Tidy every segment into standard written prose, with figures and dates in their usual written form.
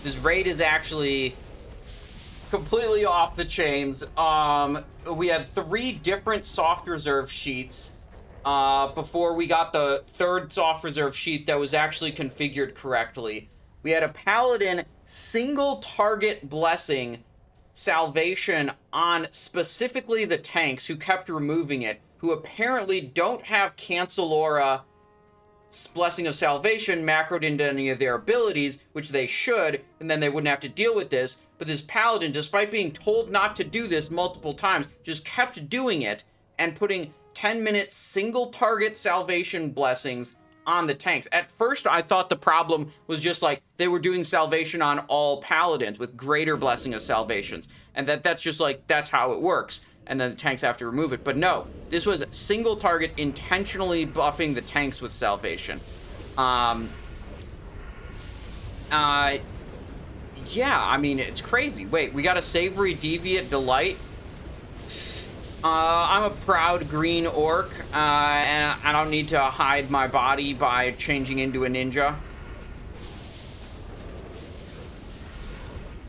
This raid is actually completely off the chains. We had 3 different soft reserve sheets before we got the 3rd soft reserve sheet that was actually configured correctly. We had a paladin single target blessing salvation on specifically the tanks who kept removing it, who apparently don't have Cancel Aura Blessing of Salvation macroed into any of their abilities, which they should, and then they wouldn't have to deal with this. But this paladin, despite being told not to do this multiple times, just kept doing it and putting 10-minute single target salvation blessings on the tanks. At first, I thought the problem was just like they were doing salvation on all paladins with greater blessing of salvations, and that's just like that's how it works. And then the tanks have to remove it. But no, this was single target intentionally buffing the tanks with salvation. Yeah, I mean, it's crazy. Wait, we got a Savory Deviant Delight. I'm a proud green orc, and I don't need to hide my body by changing into a ninja.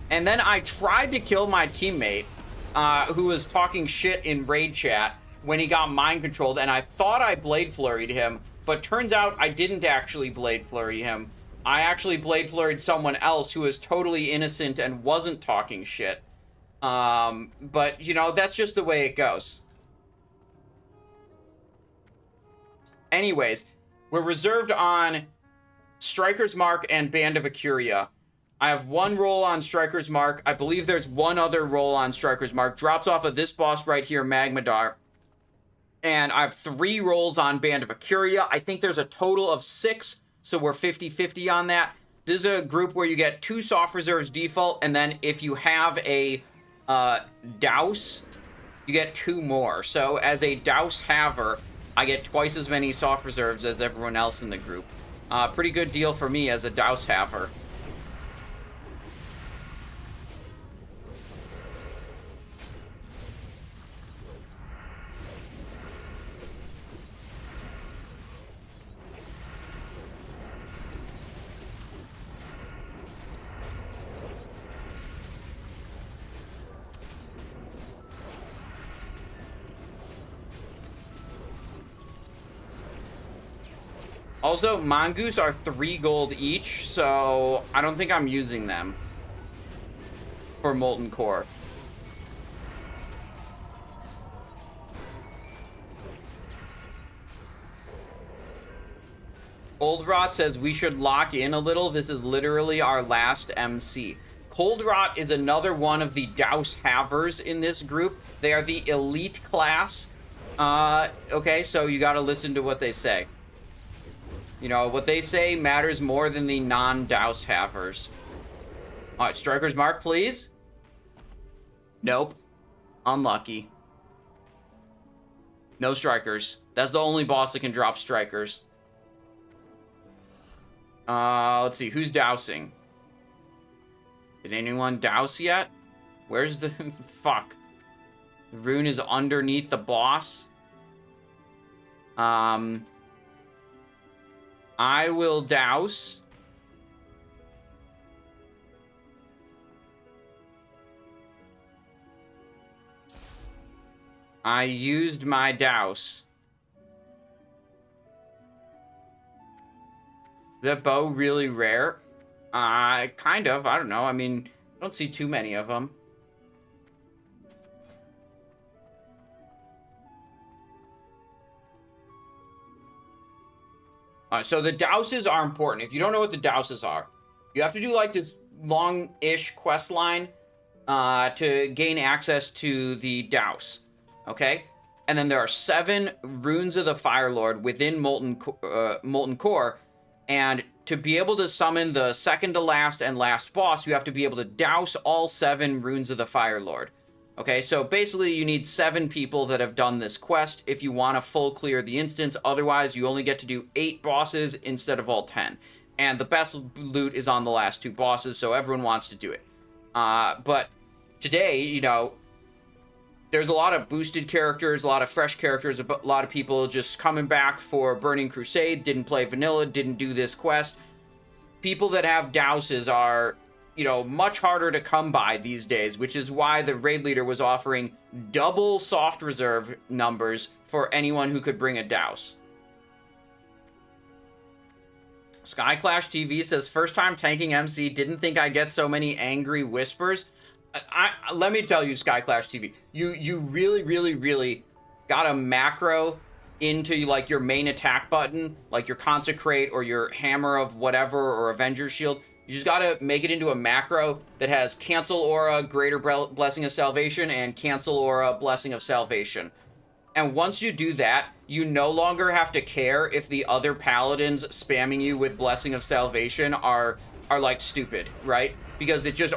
And then I tried to kill my teammate, who was talking shit in raid chat when he got mind controlled, and I thought I Blade Flurried him, but turns out I didn't actually Blade Flurry him. I actually Blade Flurried someone else who was totally innocent and wasn't talking shit. But, you know, that's just the way it goes. Anyways, we're reserved on Striker's Mark and Band of Acuria. I have 1 roll on Striker's Mark. I believe there's 1 other roll on Striker's Mark. Drops off of this boss right here, Magmadar. And I have 3 rolls on Band of Acuria. I think there's a total of 6, so we're 50-50 on that. This is a group where you get 2 soft reserves default, and then if you have a Douse, you get 2 more. So as a Douse haver, I get twice as many soft reserves as everyone else in the group. Pretty good deal for me as a Douse haver. Also, Mongoose are 3 gold each, so I don't think I'm using them for Molten Core. Cold Rot says we should lock in a little. This is literally our last MC. Cold Rot is another one of the Douse Havers in this group. They are the elite class. Okay, so you gotta listen to what they say. You know, what they say matters more than the non-Douse havers. Alright, Striker's Mark, please. Nope. Unlucky. No Strikers. That's the only boss that can drop Strikers. Let's see. Who's dousing? Did anyone douse yet? Where's the... Fuck. The rune is underneath the boss. I will douse. I used my douse. Is that bow really rare? Kind of. I don't know. I mean, I don't see too many of them. So the douses are important. If you don't know what the douses are, you have to do like this long-ish quest line to gain access to the douse. Okay? And then there are 7 runes of the Fire Lord within Molten Core. And to be able to summon the second to last and last boss, you have to be able to douse all 7 runes of the Fire Lord. Okay, so basically you need 7 people that have done this quest if you want to full clear the instance. Otherwise, you only get to do 8 bosses instead of all 10. And the best loot is on the last 2 bosses, so everyone wants to do it. But today, you know, there's a lot of boosted characters, a lot of fresh characters, a lot of people just coming back for Burning Crusade, didn't play vanilla, didn't do this quest. People that have douses are you know, much harder to come by these days, which is why the raid leader was offering double soft reserve numbers for anyone who could bring a douse. Skyclash TV says, first time tanking MC, didn't think I'd get so many angry whispers. Let me tell you, Skyclash TV, you really gotta macro into like your main attack button, like your Consecrate or your Hammer of whatever or Avenger Shield. You just gotta make it into a macro that has Cancel Aura, Greater Blessing of Salvation, and Cancel Aura, Blessing of Salvation. And once you do that, you no longer have to care if the other paladins spamming you with Blessing of Salvation are like stupid, right? Because it just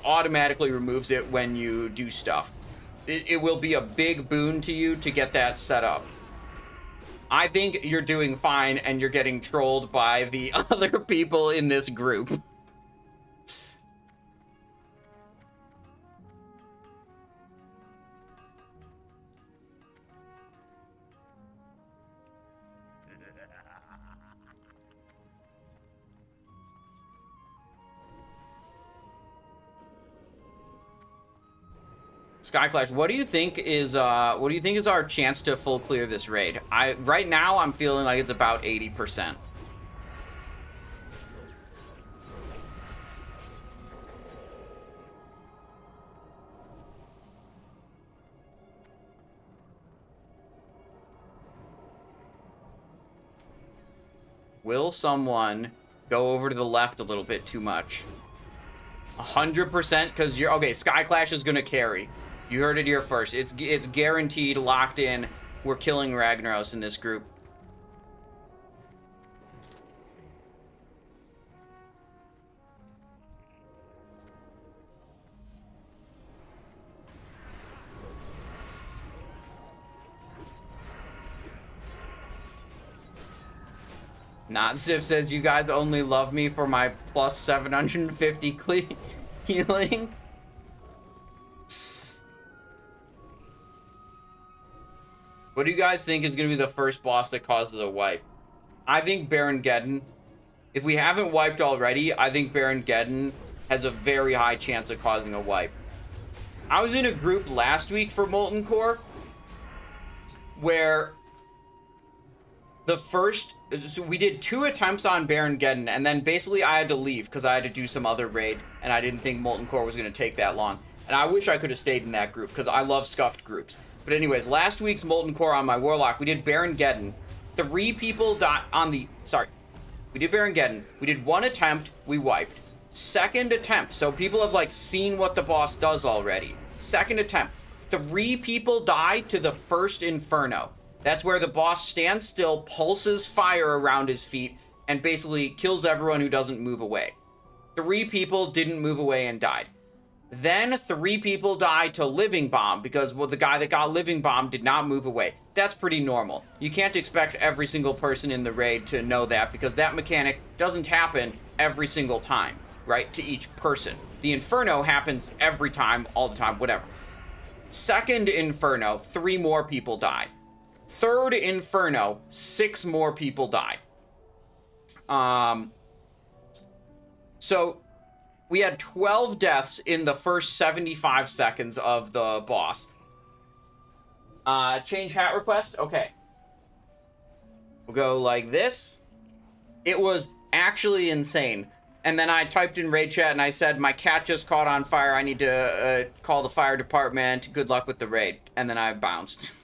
automatically removes it when you do stuff. It will be a big boon to you to get that set up. I think you're doing fine and you're getting trolled by the other people in this group. Skyclash, what do you think is our chance to full clear this raid? Right now I'm feeling like it's about 80%. Will someone go over to the left a little bit too much? 100%, because you're okay. Skyclash is gonna carry. You heard it here first. It's guaranteed, locked in. We're killing Ragnaros in this group. Not Zip says, you guys only love me for my plus 750 healing. What do you guys think is going to be the first boss that causes a wipe? I think Baron Geddon. If we haven't wiped already, I think Baron Geddon has a very high chance of causing a wipe. I was in a group last week for Molten Core where so we did 2 attempts on Baron Geddon, and then basically I had to leave because I had to do some other raid, and I didn't think Molten Core was going to take that long. And I wish I could have stayed in that group because I love scuffed groups. But anyways, last week's Molten Core on my Warlock, we did Baron Geddon. 3 people died on the... Sorry. We did Baron Geddon. We did 1 attempt. We wiped. Second attempt. So people have, like, seen what the boss does already. Second attempt. 3 people died to the first Inferno. That's where the boss stands still, pulses fire around his feet, and basically kills everyone who doesn't move away. 3 people didn't move away and died. Then 3 people died to Living Bomb because, well, the guy that got Living Bomb did not move away. That's pretty normal. You can't expect every single person in the raid to know that because that mechanic doesn't happen every single time, right? To each person. The Inferno happens every time, all the time, whatever. Second Inferno, 3 more people die. Third Inferno, 6 more people die. So we had 12 deaths in the first 75 seconds of the boss. Change hat request? Okay. We'll go like this. It was actually insane. And then I typed in raid chat and I said, my cat just caught on fire. I need to call the fire department. Good luck with the raid. And then I bounced.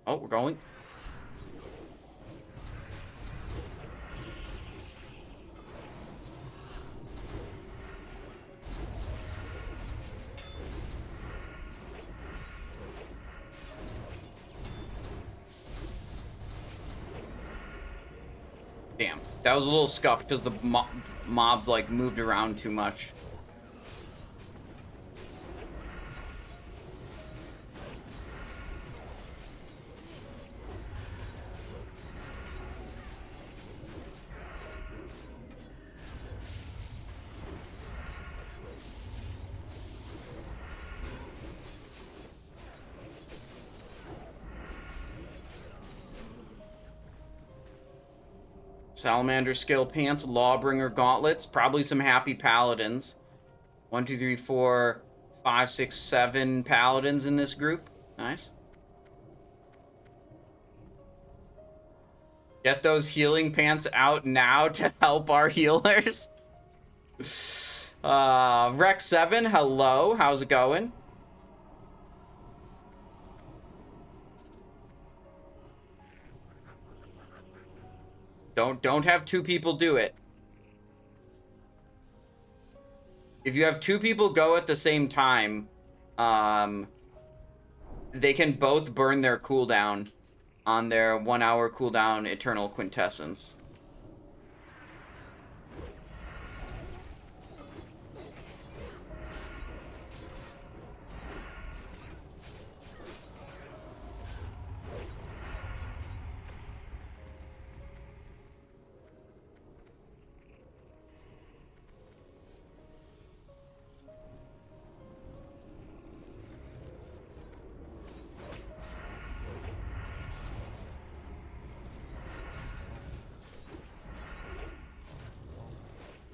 Oh, we're going. Damn, that was a little scuffed because the mobs like moved around too much. Salamander scale pants, Lawbringer gauntlets, probably some happy paladins. 1, 2, 3, 4, 5, 6, 7 paladins in this group. Nice. Get those healing pants out now to help our healers. Rex 7, hello. How's it going? Don't have 2 people do it. If you have 2 people go at the same time, they can both burn their cooldown on their 1 hour cooldown Eternal Quintessence.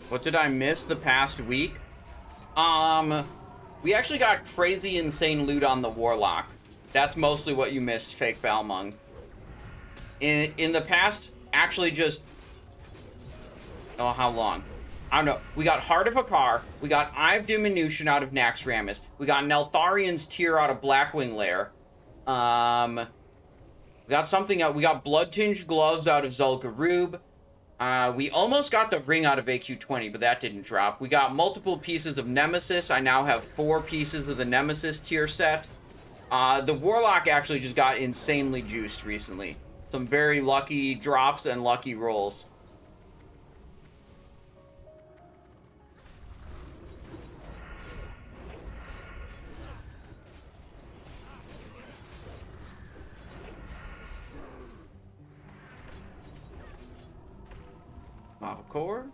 What did I miss the past week? We actually got crazy insane loot on the Warlock. That's mostly what you missed, Fake Balmung. In the past, actually just... Oh, how long? I don't know. We got Heart of Hakar. We got Eye of Diminution out of Naxxramas. We got Neltharion's Tear out of Blackwing Lair. We got something out. We got Blood-Tinged Gloves out of Zul'Gurub. We almost got the ring out of AQ20, but that didn't drop. We got multiple pieces of Nemesis. I now have 4 pieces of the Nemesis tier set. The Warlock actually just got insanely juiced recently. Some very lucky drops and lucky rolls. Lava Core.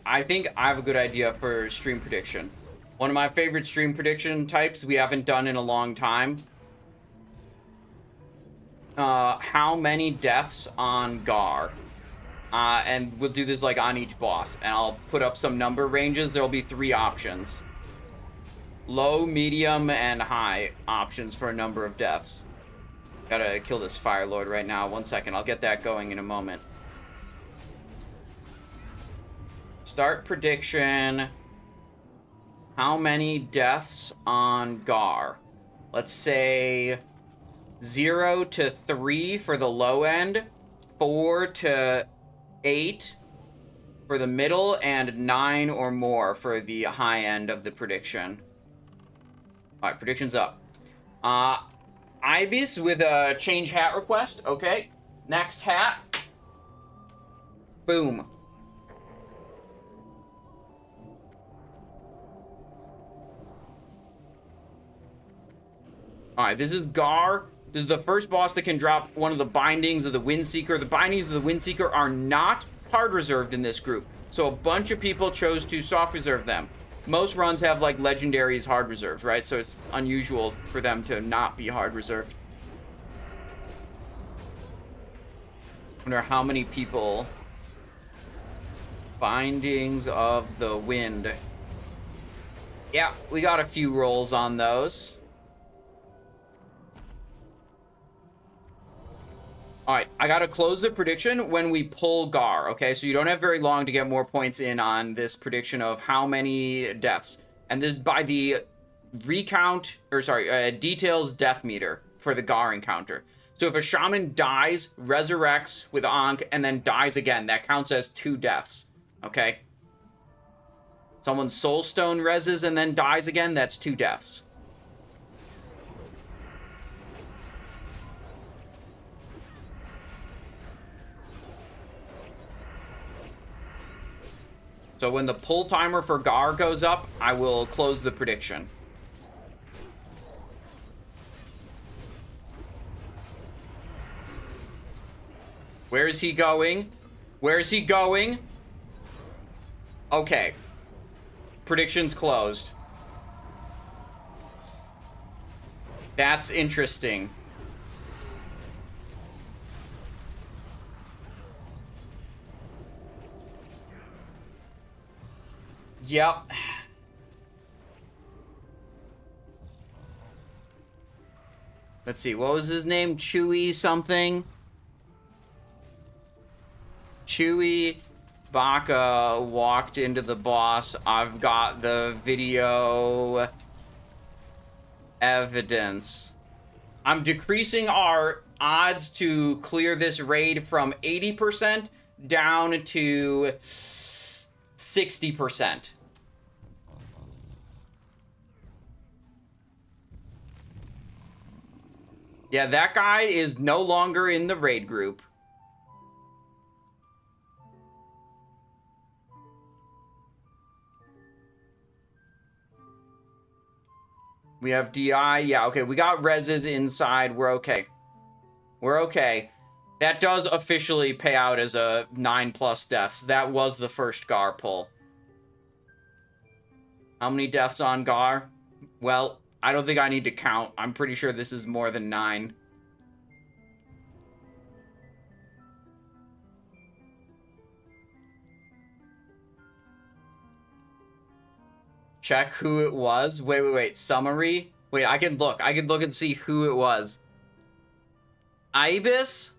I think I have a good idea for stream prediction. One of my favorite stream prediction types we haven't done in a long time. How many deaths on Garr? And we'll do this like on each boss. And I'll put up some number ranges. There'll be 3 options. Low, medium, and high options for a number of deaths. Gotta kill this Fire Lord right now. 1 second. I'll get that going in a moment. Start prediction. How many deaths on Garr? Let's say 0 to 3 for the low end, 4 to 8 for the middle, and 9 or more for the high end of the prediction. Alright, prediction's up. Ibis with a change hat request. Okay, next hat. Boom. Alright, this is Garr. This is the first boss that can drop one of the bindings of the Windseeker. The bindings of the Windseeker are not hard reserved in this group. So a bunch of people chose to soft reserve them. Most runs have like legendaries hard reserves, right? So it's unusual for them to not be hard reserved. Wonder how many people... Bindings of the Wind. Yeah, we got a few rolls on those. Alright, I gotta close the prediction when we pull Garr, okay? So you don't have very long to get more points in on this prediction of how many deaths. And this is by the details death meter for the Garr encounter. So if a shaman dies, resurrects with Ankh, and then dies again, that counts as 2 deaths, okay? Someone soulstone reses and then dies again, that's 2 deaths. So when the pull timer for Garr goes up, I will close the prediction. Where is he going? Where is he going? Okay. Predictions closed. That's interesting. Yep. Let's see, what was his name? Chewy something? Chewy Baka walked into the boss. I've got the video evidence. I'm decreasing our odds to clear this raid from 80% down to 60%. Yeah, that guy is no longer in the raid group. We have DI. Yeah, okay. We got reses inside. We're okay. We're okay. That does officially pay out as a 9+ deaths. That was the first Garr pull. How many deaths on Garr? Well, I don't think I need to count. I'm pretty sure this is more than 9. Check who it was. Wait. Summary. Wait, I can look. I can look and see who it was. Ibis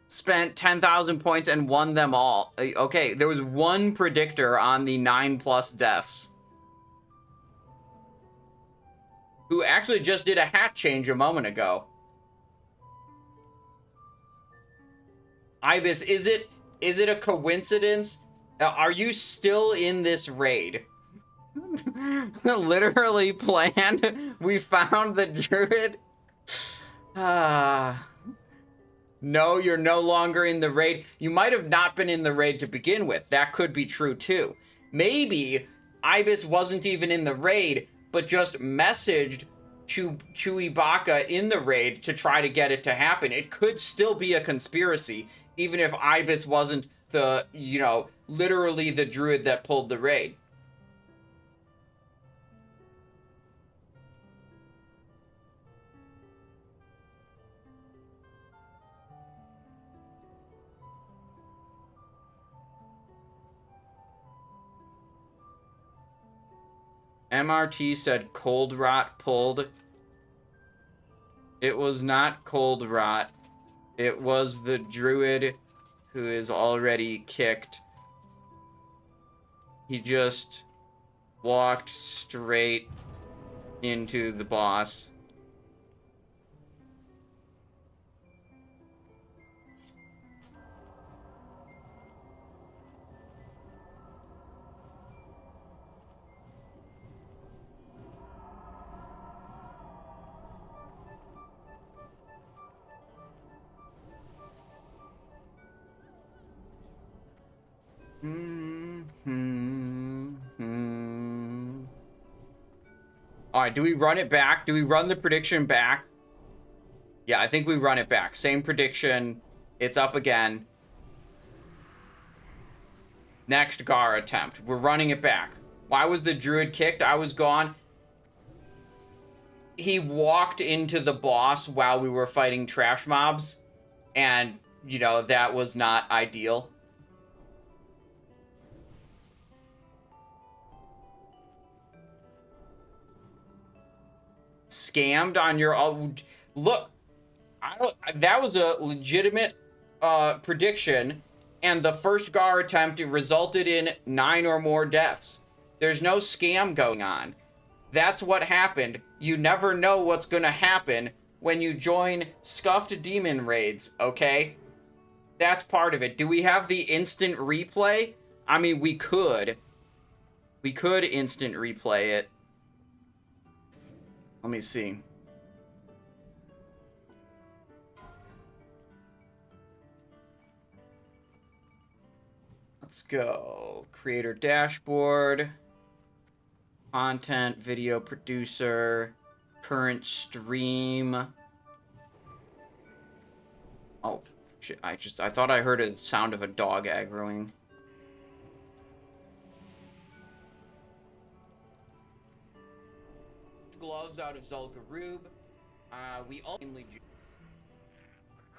spent 10,000 points and won them all. Okay, there was one predictor on the 9+ deaths who actually just did a hat change a moment ago. Ibis, is it a coincidence? Are you still in this raid? Literally planned. We found the druid. No, you're no longer in the raid. You might have not been in the raid to begin with. That could be true too. Maybe Ibis wasn't even in the raid, but just messaged Chewy Baka in the raid to try to get it to happen. It could still be a conspiracy, even if Ibis wasn't the, literally the druid that pulled the raid. MRT said Cold Rot pulled. It was not Cold Rot. It was the druid who is already kicked. He just walked straight into the boss. Alright, do we run it back? Do we run the prediction back? Yeah, I think we run it back. Same prediction. It's up again. Next Garr attempt. We're running it back. Why was the druid kicked? I was gone. He walked into the boss while we were fighting trash mobs. And, that was not ideal. Scammed on your... Look, that was a legitimate prediction, and the first Garr attempt resulted in 9 or more deaths. There's no scam going on. That's what happened. You never know what's gonna happen when you join Scuffed Demon raids, okay? That's part of it. Do we have the instant replay? I mean, we could. We could instant replay it. Let me see. Let's go. Creator dashboard. Content, video producer. Current stream. Oh, shit. I thought I heard a sound of a dog aggroing. gloves out of Zul'Gurub. We only...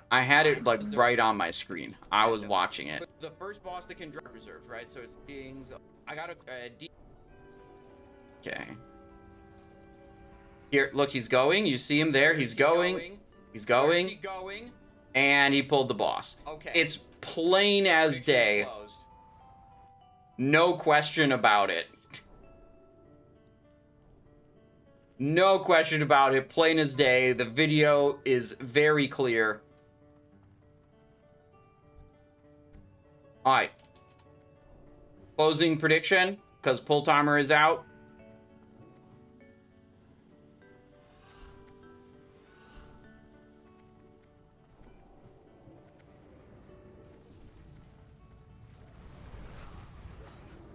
I had it like right on my screen. I was watching it. The first boss that can drop reserves, right? So it's beings. I got a D. Okay. Here, look, he's going. You see him there. He's going. He's going. Where's he going? And he pulled the boss. Okay. It's plain as day. No question about it. No question about it. Plain as day. The video is very clear. Alright. Closing prediction, because pull timer is out.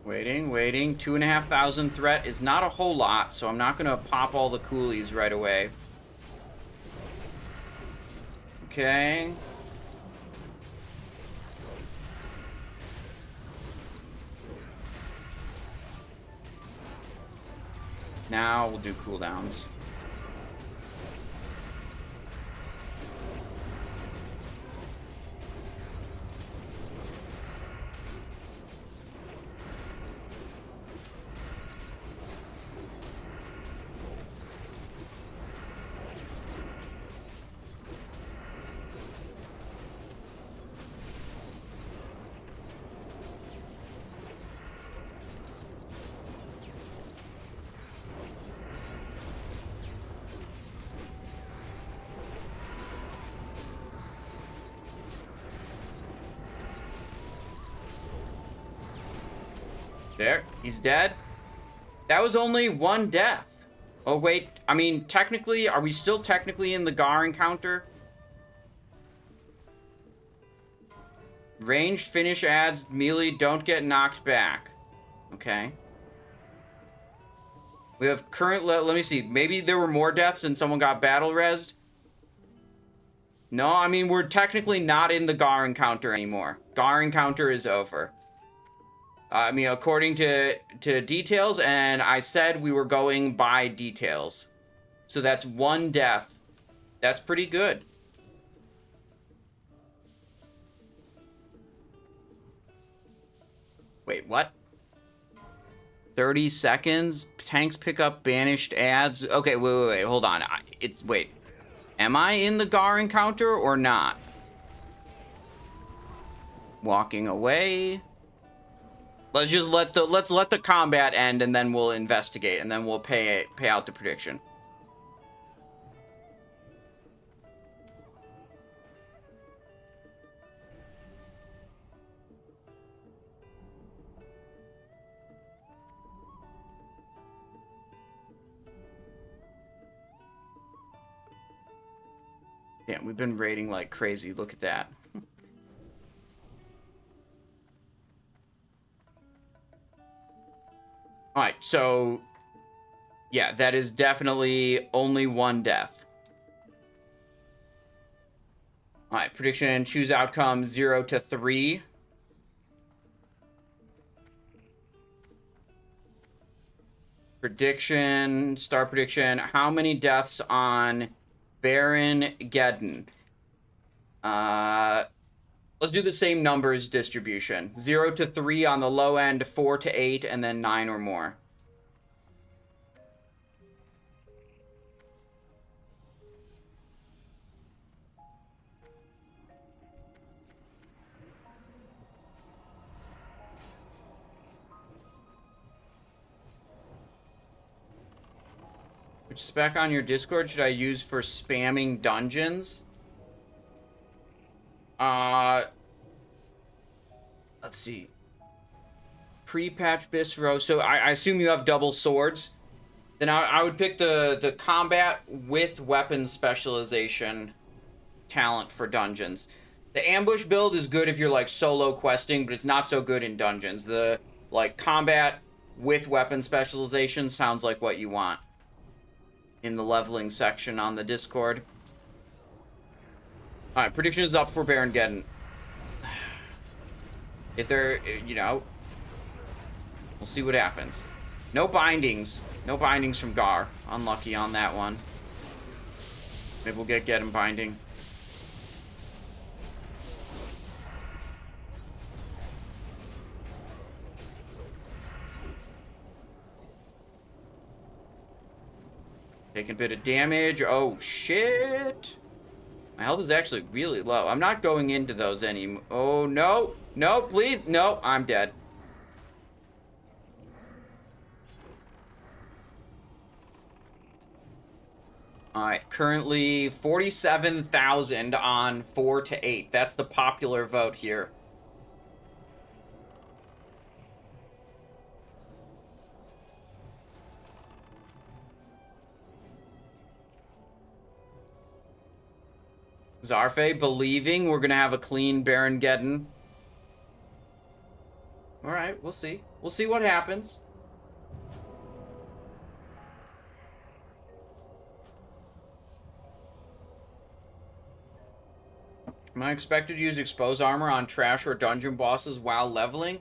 Waiting. 2,500 threat is not a whole lot, so I'm not going to pop all the coolies right away. Okay. Now we'll do cooldowns. There, he's dead. That was only one death. Oh, wait. I mean, technically, are we still technically in the Garr encounter? Ranged finish adds melee don't get knocked back. Okay. We have current... Let me see. Maybe there were more deaths and someone got battle rezzed? No, I mean, we're technically not in the Garr encounter anymore. Garr encounter is over. I mean, according to details, and I said we were going by details. So that's one death. That's pretty good. Wait, what? 30 seconds? Tanks pick up banished ads? Okay, wait, hold on. Wait. Am I in the Garr encounter or not? Walking away... Let's let the combat end, and then we'll investigate, and then we'll pay out the prediction. Damn, we've been raiding like crazy. Look at that. Alright, so... yeah, that is definitely only one death. Alright, prediction, choose outcome 0 to 3. Prediction, star prediction, how many deaths on Baron Geddon? Let's do the same numbers distribution. 0 to 3 on the low end, 4 to 8, and then 9 or more. Which spec on your Discord should I use for spamming dungeons? Let's see. PrePatch Bistro. So I assume you have double swords. Then I would pick the combat with weapon specialization talent for dungeons. The ambush build is good if you're like solo questing, but it's not so good in dungeons. The like combat with weapon specialization sounds like what you want in the leveling section on the Discord. Alright, prediction is up for Baron Geddon. If they're, you know, we'll see what happens. No bindings. No bindings from Garr. Unlucky on that one. Maybe we'll get Geddon binding. Taking a bit of damage. Oh, shit. My health is actually really low. I'm not going into those anymore. Oh, no. No, please. No, I'm dead. Alright, currently 47,000 on 4 to 8. That's the popular vote here. Zarfe believing we're gonna have a clean Baron Geddon. Alright, we'll see. We'll see what happens. Am I expected to use Expose Armor on trash or dungeon bosses while leveling?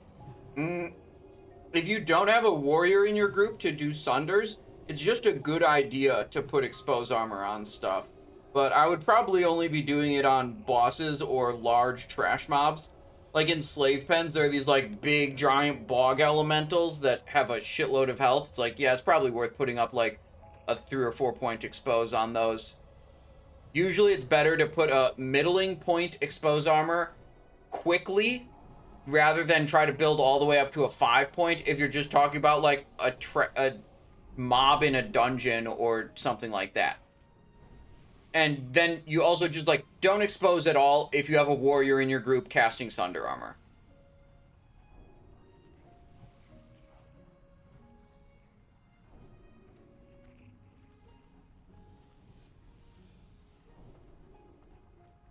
If you don't have a warrior in your group to do Sunders, it's just a good idea to put Expose Armor on stuff. But I would probably only be doing it on bosses or large trash mobs. Like in Slave Pens, there are these like big giant bog elementals that have a shitload of health. It's like, yeah, it's probably worth putting up like a 3 or 4 point expose on those. Usually it's better to put a middling point expose armor quickly rather than try to build all the way up to a 5 point if you're just talking about like a mob in a dungeon or something like that. And then you also just like don't expose at all if you have a warrior in your group casting Sunder Armor.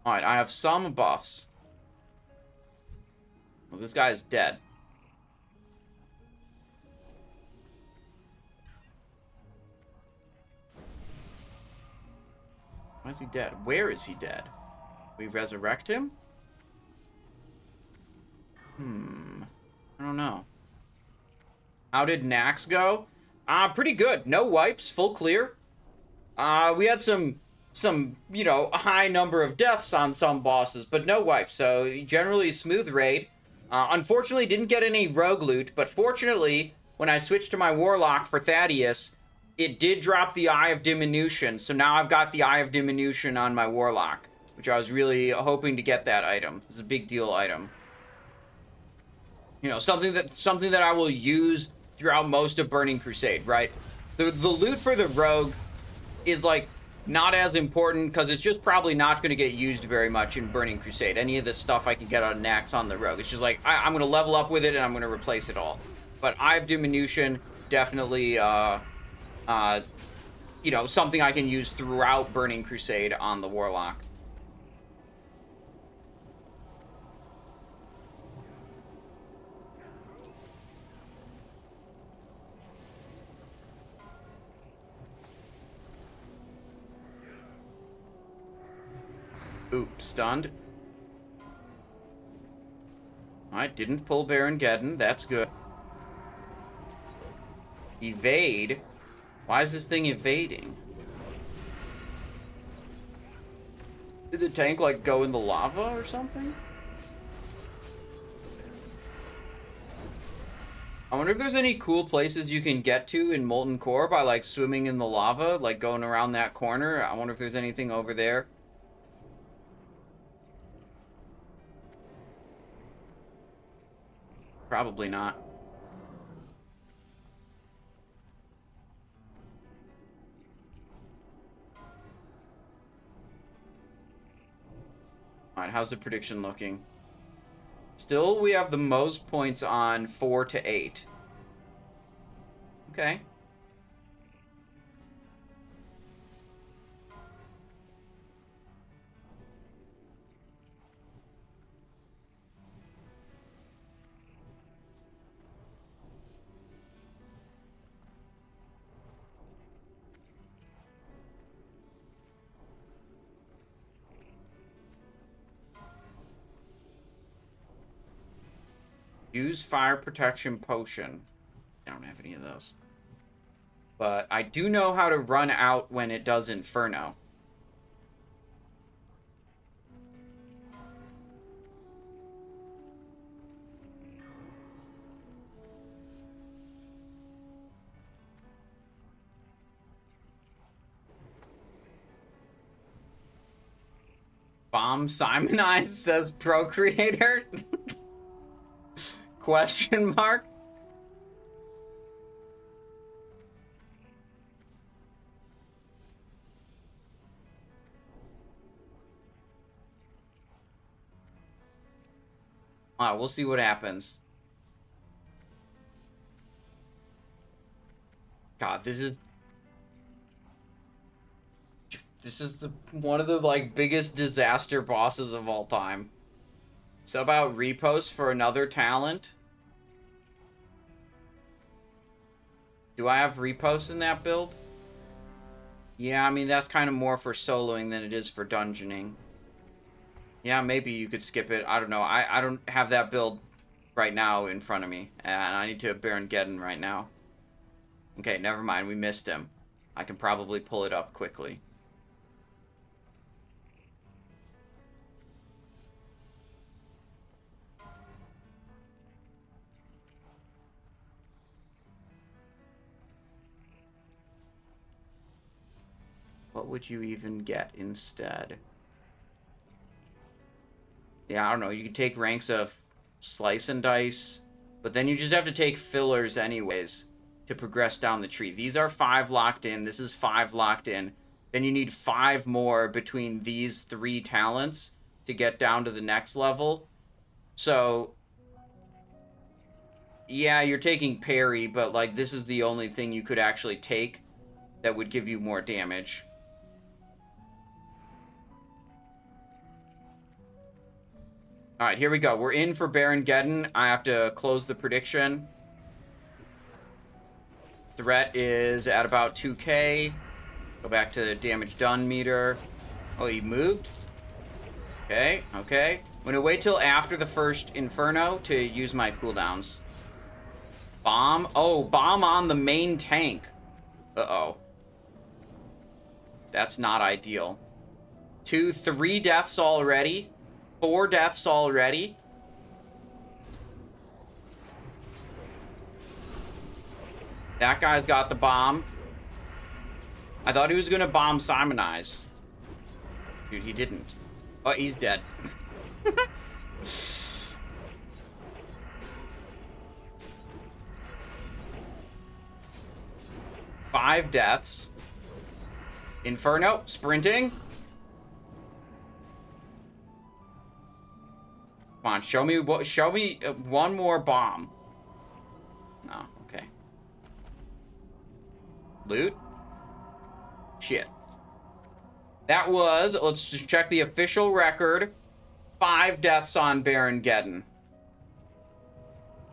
Alright, I have some buffs. Well, this guy is dead. Why is he dead? Where is he dead? We resurrect him? I don't know. How did Nax go? Pretty good. No wipes, full clear. We had some, you know, a high number of deaths on some bosses, but no wipes, so generally smooth raid. Unfortunately, didn't get any rogue loot, but fortunately, when I switched to my Warlock for Thaddeus, it did drop the Eye of Diminution, so now I've got the Eye of Diminution on my Warlock, which I was really hoping to get that item. It's a big deal item. You know, something that I will use throughout most of Burning Crusade, right? The loot for the Rogue is, like, not as important, because it's just probably not going to get used very much in Burning Crusade. Any of the stuff I can get on Nax on the Rogue. It's just like, I'm going to level up with it, and I'm going to replace it all. But Eye of Diminution, definitely, you know, something I can use throughout Burning Crusade on the Warlock. Oops, stunned. Alright, didn't pull Baron Geddon. That's good. Evade? Why is this thing evading? Did the tank, like, go in the lava or something? I wonder if there's any cool places you can get to in Molten Core by, like, swimming in the lava, like, going around that corner. I wonder if there's anything over there. Probably not. Alright, how's the prediction looking? Still, we have the most points on 4 to 8. Okay. Use fire protection potion. I don't have any of those. But I do know how to run out when it does Inferno. Bomb Simonized, says Procreator? Question mark? We'll see what happens. God, this is one of the like biggest disaster bosses of all time. Sub out repost for another talent. Do I have repost in that build? Yeah, I mean that's kind of more for soloing than it is for dungeoning. Yeah, maybe you could skip it. I don't know. I don't have that build right now in front of me, and I need to Baron Geddon right now. Okay, never mind. We missed him. I can probably pull it up quickly. What would you even get instead? Yeah, I don't know. You could take ranks of Slice and Dice, but then you just have to take fillers anyways to progress down the tree. These are 5 locked in. This is 5 locked in. Then you need 5 more between these 3 talents to get down to the next level. So, yeah, you're taking parry, but like this is the only thing you could actually take that would give you more damage. All right, here we go. We're in for Baron Geddon. I have to close the prediction. Threat is at about 2k. Go back to the damage done meter. Oh, he moved? Okay, okay. I'm gonna wait till after the first Inferno to use my cooldowns. Bomb? Oh, bomb on the main tank. Uh-oh. That's not ideal. 3 deaths already. 4 deaths already. That guy's got the bomb. I thought he was gonna bomb Simonize. Dude, he didn't. Oh, he's dead. 5 deaths. Inferno, sprinting. Come on, show me one more bomb. Oh, okay. Loot. Shit. That was, let's just check the official record. 5 deaths on Baron Geddon.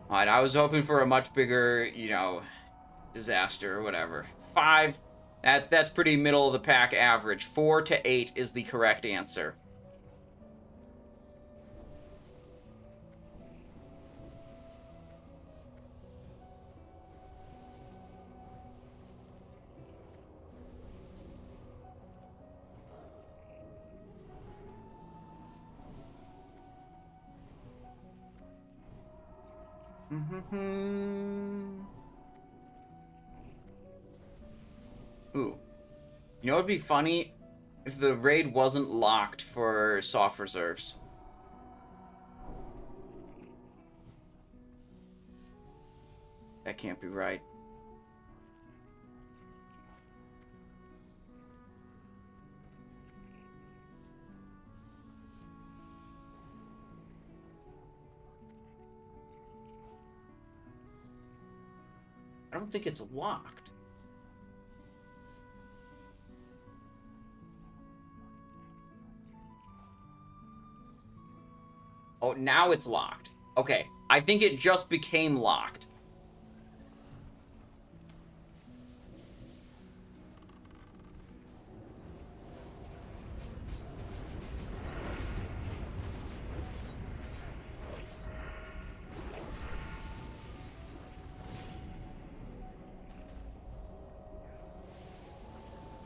Alright, I was hoping for a much bigger, you know, disaster or whatever. 5, that's pretty middle of the pack average. 4 to 8 is the correct answer. Ooh. You know what would be funny? If the raid wasn't locked for soft reserves. That can't be right. I don't think it's locked. Oh, now it's locked. Okay, I think it just became locked.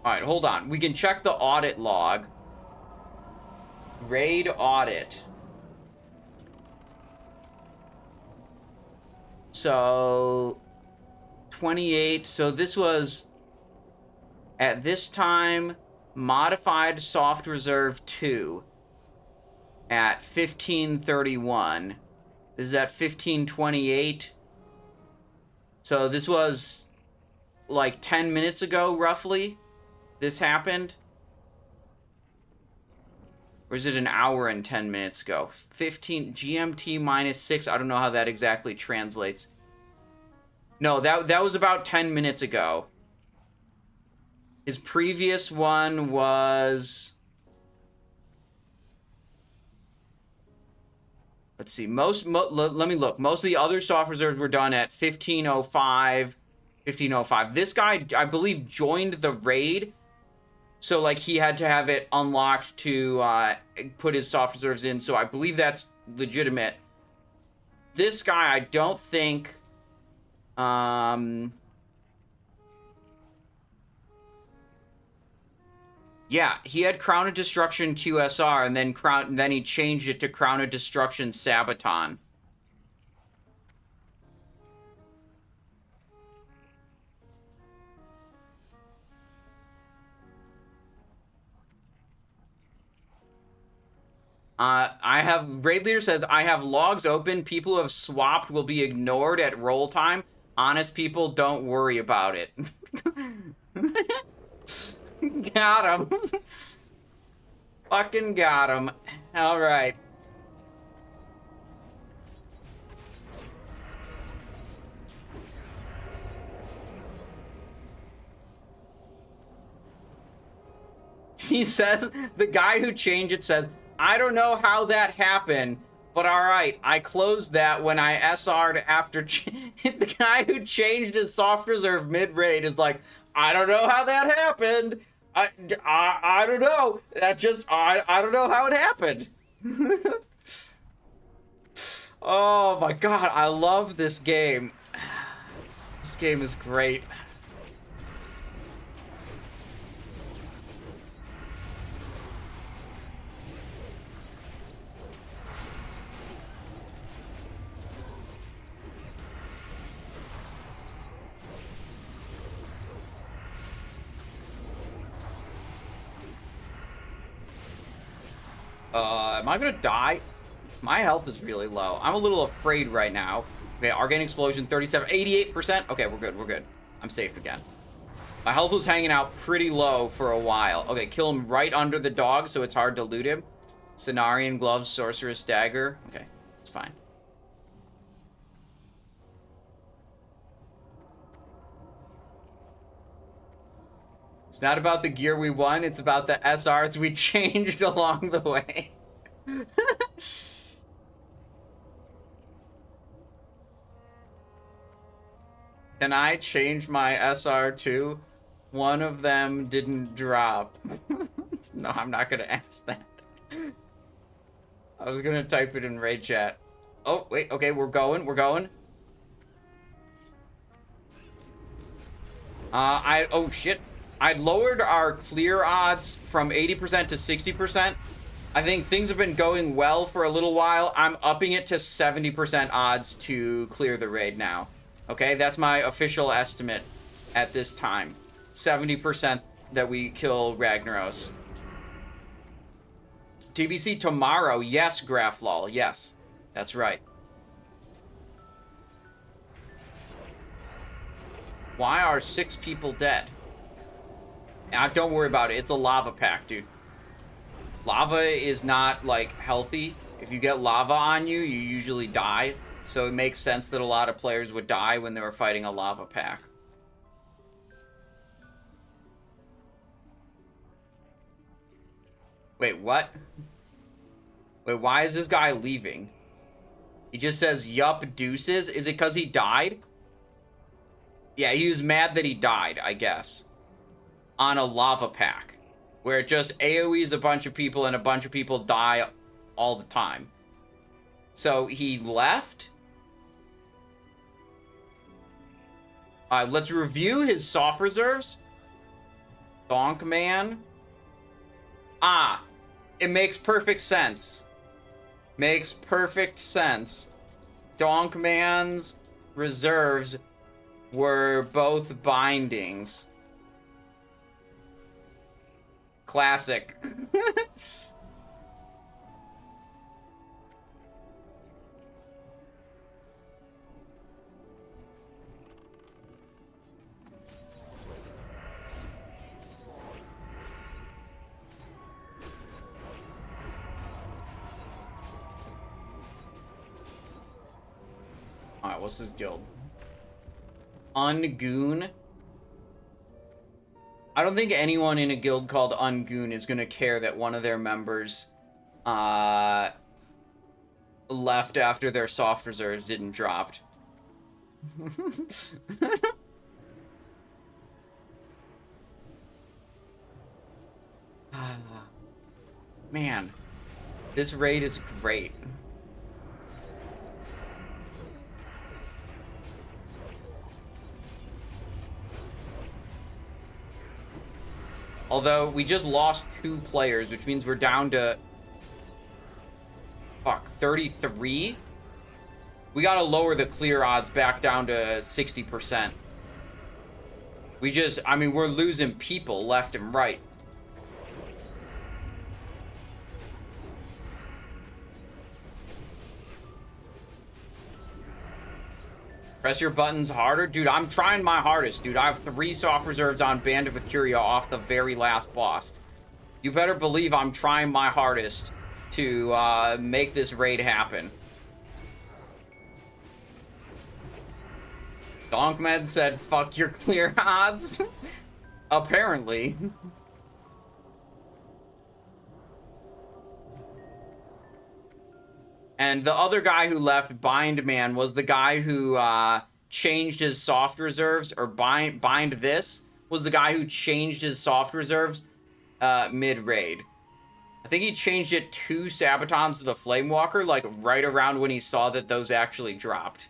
All right, hold on. We can check the audit log. Raid audit. So 28. So this was at this time modified soft reserve 2 at 1531. This is at 1528. So this was like 10 minutes ago, roughly. This happened. Or is it an hour and 10 minutes ago? 15 GMT minus 6. I don't know how that exactly translates. No, that was about 10 minutes ago. His previous one was... Let's see. Let me look. Most of the other soft reserves were done at 1505. 1505. This guy, I believe, joined the raid. So, like, he had to have it unlocked to put his soft reserves in. So, I believe that's legitimate. This guy, I don't think... Yeah, he had Crown of Destruction QSR, and then he changed it to Crown of Destruction Sabaton. I have... Raid Leader says, I have logs open. People who have swapped will be ignored at roll time. Honest people, don't worry about it. Got him. Fucking got him. Alright. He says, the guy who changed it says, I don't know how that happened, but alright, I closed that when I SR'd after... The guy who changed his soft reserve mid-raid is like, I don't know how that happened. I don't know. That just... I don't know how it happened. Oh my god, I love this game. This game is great. Am I gonna die? My health is really low. I'm a little afraid right now. Okay, Arcane Explosion, 37, 88%. Okay, we're good, we're good. I'm safe again. My health was hanging out pretty low for a while. Okay, kill him right under the dog so it's hard to loot him. Cenarian Gloves, Sorceress Dagger. Okay, it's fine. It's not about the gear we won, it's about the SRs we changed along the way. Can I change my SR too? One of them didn't drop. No, I'm not gonna ask that. I was gonna type it in raid chat. Oh, wait, okay, we're going, we're going. Oh shit. I lowered our clear odds from 80% to 60%. I think things have been going well for a little while. I'm upping it to 70% odds to clear the raid now. Okay, that's my official estimate at this time. 70% that we kill Ragnaros. TBC tomorrow. Yes, Graflol. Yes, that's right. Why are 6 people dead? Don't worry about it. It's a lava pack, dude. Lava is not, like, healthy. If you get lava on you, you usually die. So it makes sense that a lot of players would die when they were fighting a lava pack. Wait, what? Wait, why is this guy leaving? He just says, yup, deuces. Is it because he died? Yeah, he was mad that he died, I guess. On a lava pack. Where it just AoEs a bunch of people and a bunch of people die all the time. So he left? Let's review his soft reserves. Donk Man. Ah, it makes perfect sense. Makes perfect sense. Donk Man's reserves were both bindings. Classic. Alright, what's his guild? Ungoon? I don't think anyone in a guild called Ungoon is gonna care that one of their members left after their soft reserves didn't drop. Man, this raid is great. Although, we just lost 2 players, which means we're down to... Fuck, 33? We gotta lower the clear odds back down to 60%. We just... I mean, we're losing people left and right. Press your buttons harder? Dude, I'm trying my hardest, dude. I have 3 soft reserves on Band of Acuria off the very last boss. You better believe I'm trying my hardest to make this raid happen. Donkmed said, fuck your clear odds. Apparently. And the other guy who left, Bind Man, was the guy who changed his soft reserves, or Bind This was the guy who changed his soft reserves mid-raid. I think he changed it 2 Sabatons to the Flamewalker, like right around when he saw that those actually dropped.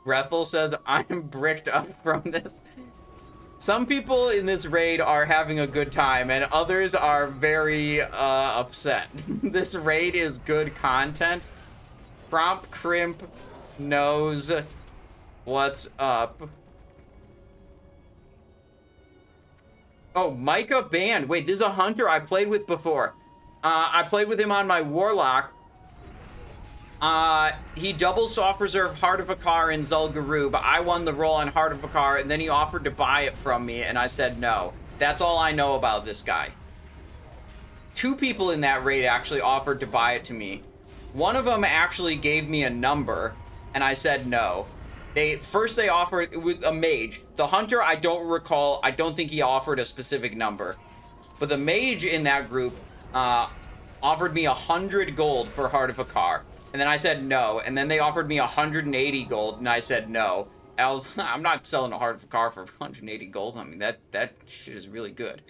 Rethel says, I'm bricked up from this. Some people in this raid are having a good time, and others are very upset. This raid is good content. Prompt Crimp knows what's up. Oh, Micah Band. Wait, this is a hunter I played with before. I played with him on my Warlock. He double soft reserve Heart of Akar in Zul'Gurub. I won the roll on Heart of Akar, and then he offered to buy it from me, and I said no. That's all I know about this guy. 2 people in that raid actually offered to buy it to me. One of them actually gave me a number, and I said no. First they offered with a mage. The hunter, I don't recall. I don't think he offered a specific number. But the mage in that group offered me 100 gold for Heart of Akar. And then I said no, and then they offered me 180 gold, and I said no. I'm not selling a Heart of Akar for 180 gold. I mean, that shit is really good.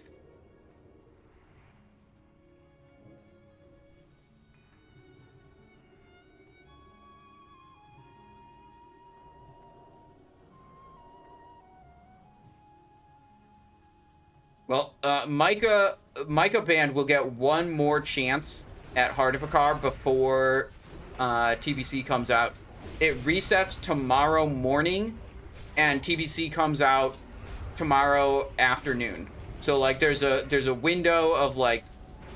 Well, Micah Band will get one more chance at Heart of Akar before TBC comes out. It resets tomorrow morning, and TBC comes out tomorrow afternoon. So like there's a window of like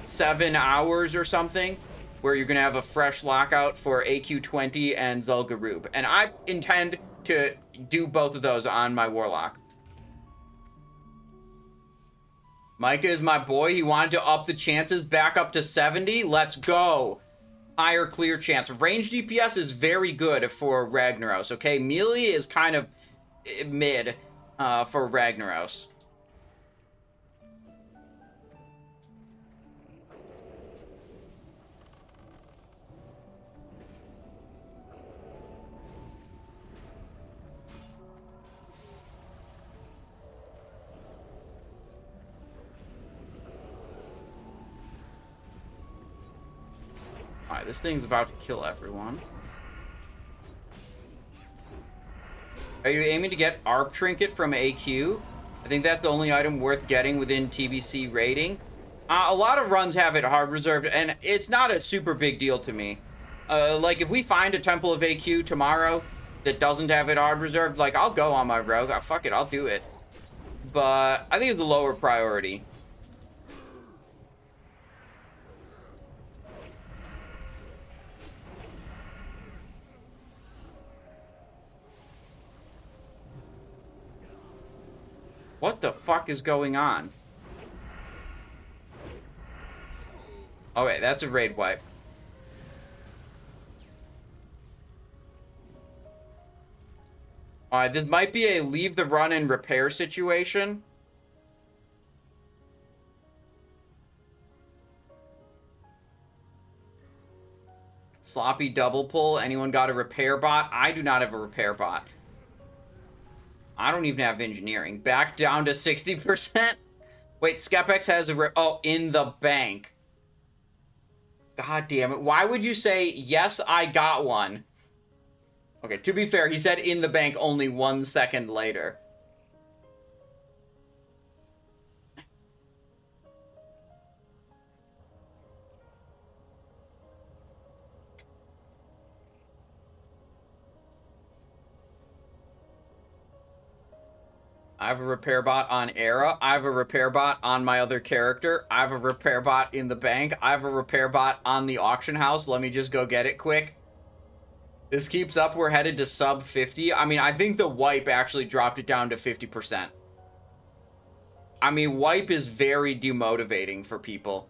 7 hours or something where you're gonna have a fresh lockout for AQ20 and Zul'Gurub. And I intend to do both of those on my Warlock. Micah is my boy. He wanted to up the chances back up to 70. Let's go. Higher clear chance. Range DPS is very good for Ragnaros, okay? Melee is kind of mid for Ragnaros. Alright, this thing's about to kill everyone. Are you aiming to get ARP Trinket from AQ? I think that's the only item worth getting within TBC rating. A lot of runs have it hard reserved, and it's not a super big deal to me. Like, if we find a Temple of AQ tomorrow that doesn't have it hard reserved, like, I'll go on my rogue. Fuck it, I'll do it. But I think it's a lower priority. What the fuck is going on? Okay, that's a raid wipe. Alright, this might be a leave the run and repair situation. Sloppy double pull. Anyone got a repair bot? I do not have a repair bot. I don't even have engineering. Back down to 60%? Wait, Skepex has a... Oh, in the bank. God damn it. Why would you say, yes, I got one? Okay, to be fair, he said in the bank only 1 second later. I have a repair bot on Era. I have a repair bot on my other character. I have a repair bot in the bank. I have a repair bot on the auction house. Let me just go get it quick. This keeps up. We're headed to sub 50. I mean, I think the wipe actually dropped it down to 50%. I mean, wipe is very demotivating for people.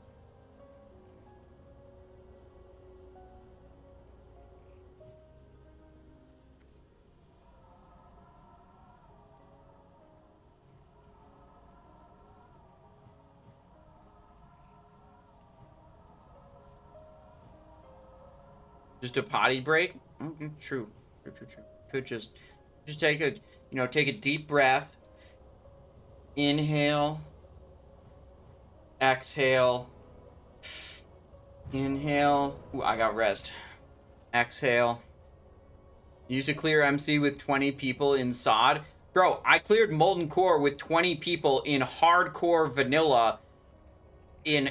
Just a potty break? Okay, true. True. Could just take a, take a deep breath. Inhale. Exhale. Inhale. Ooh, I got rest. Exhale. Used to clear MC with 20 people in SOD. Bro, I cleared Molten Core with 20 people in hardcore vanilla in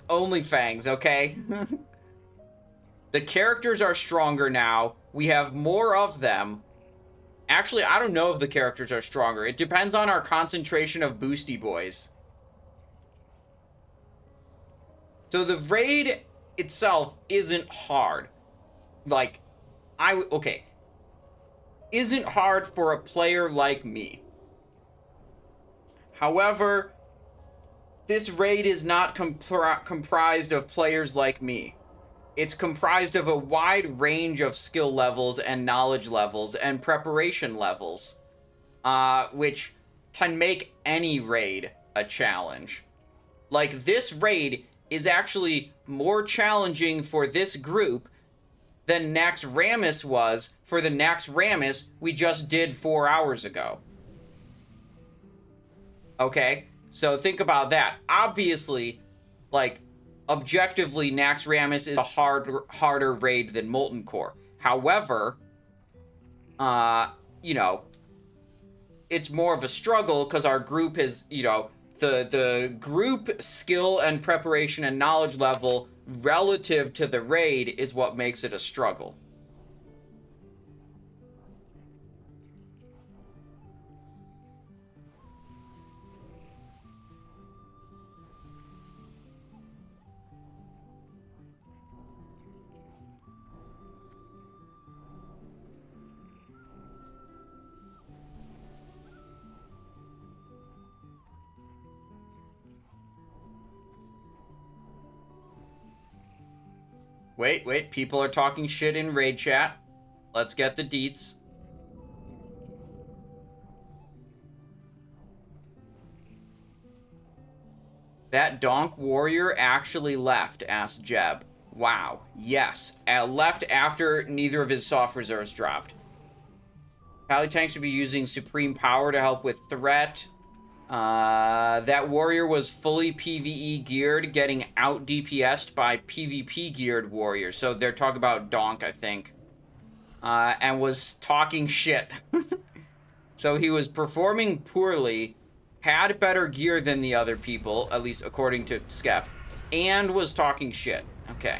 OnlyFangs, okay? The characters are stronger now. We have more of them. Actually, I don't know if the characters are stronger. It depends on our concentration of boosty boys. So the raid itself isn't hard. Like, okay. Isn't hard for a player like me. However, this raid is not comprised of players like me. It's comprised of a wide range of skill levels and knowledge levels and preparation levels, which can make any raid a challenge. Like, this raid is actually more challenging for this group than Naxxramas was for the Naxxramas we just did 4 hours ago. Okay? So think about that. Obviously, like, objectively, Naxxramas is a harder raid than Molten Core. However, it's more of a struggle because our group is, the group skill and preparation and knowledge level relative to the raid is what makes it a struggle. Wait, people are talking shit in raid chat. Let's get the deets. That donk warrior actually left, asked Jeb. Wow, yes. Left after neither of his soft reserves dropped. Pally Tank should be using Supreme Power to help with threat. That warrior was fully PvE geared, getting out DPS'd by PvP geared warriors. So they're talking about Donk, I think. And was talking shit. So he was performing poorly, had better gear than the other people, at least according to Skep, and was talking shit. Okay.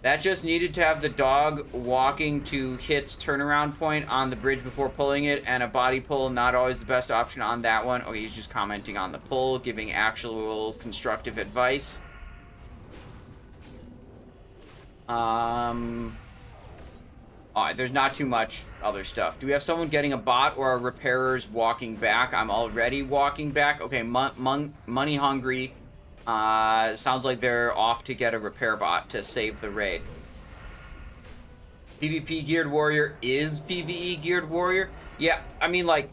That just needed to have the dog walking to Hit's turnaround point on the bridge before pulling it, and a body pull, not always the best option on that one. Okay, he's just commenting on the pull, giving actual constructive advice. Alright, there's not too much other stuff. Do we have someone getting a bot or are repairers walking back? I'm already walking back. Okay, money hungry. Sounds like they're off to get a repair bot to save the raid. PvP geared warrior is PvE geared warrior. Yeah, I mean, like,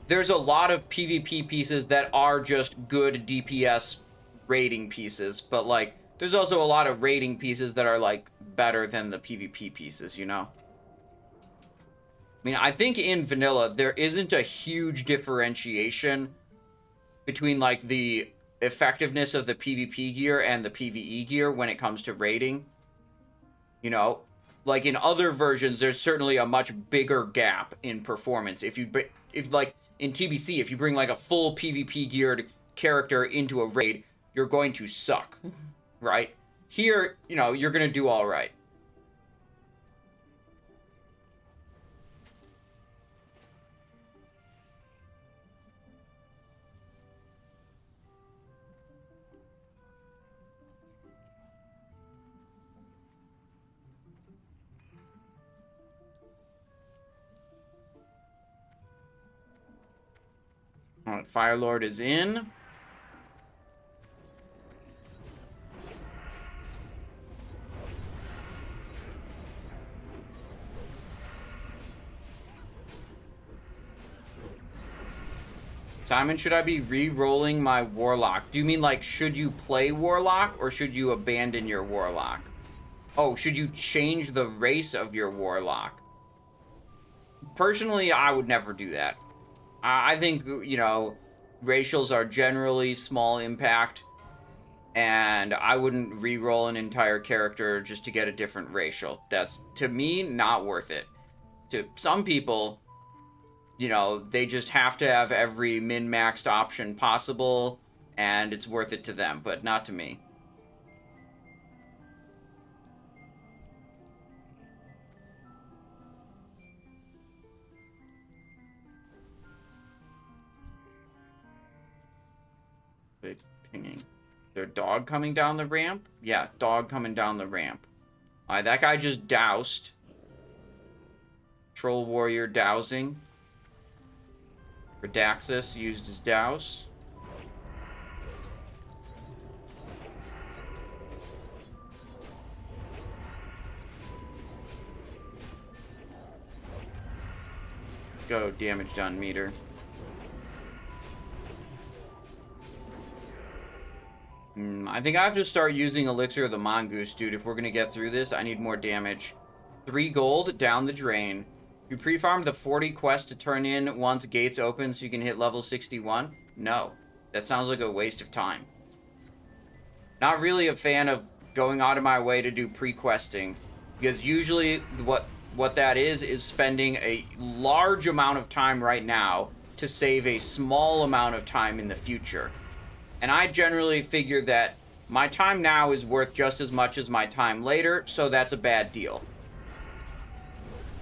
there's a lot of PvP pieces that are just good DPS raiding pieces, but, like, there's also a lot of raiding pieces that are, like, better than the PvP pieces, you know? I mean, I think in vanilla, there isn't a huge differentiation between, like, the effectiveness of the PvP gear and the PvE gear when it comes to raiding. You know? Like, in other versions, there's certainly a much bigger gap in performance. If like, in TBC, if you bring, like, a full PvP geared character into a raid, you're going to suck. Right? Here, you know, you're gonna do all right. All right, Firelord is in. Simon, should I be re-rolling my Warlock? Do you mean, like, should you play Warlock or should you abandon your Warlock? Oh, should you change the race of your Warlock? Personally, I would never do that. I think, you know, racials are generally small impact, and I wouldn't re-roll an entire character just to get a different racial. That's, to me, not worth it. To some people, you know, they just have to have every min-maxed option possible, and it's worth it to them, but not to me. Big pinging. Their dog coming down the ramp? Yeah, dog coming down the ramp. Alright, that guy just doused. Troll warrior dowsing. Redaxus used his douse. Let's go, damage done meter. I think I have to start using Elixir of the Mongoose, dude. If we're gonna get through this, I need more damage. 3 gold down the drain. You pre-farmed the 40 quest to turn in once gates open so you can hit level 61? No. That sounds like a waste of time. Not really a fan of going out of my way to do pre-questing, because usually what that is spending a large amount of time right now to save a small amount of time in the future. And I generally figure that my time now is worth just as much as my time later, so that's a bad deal.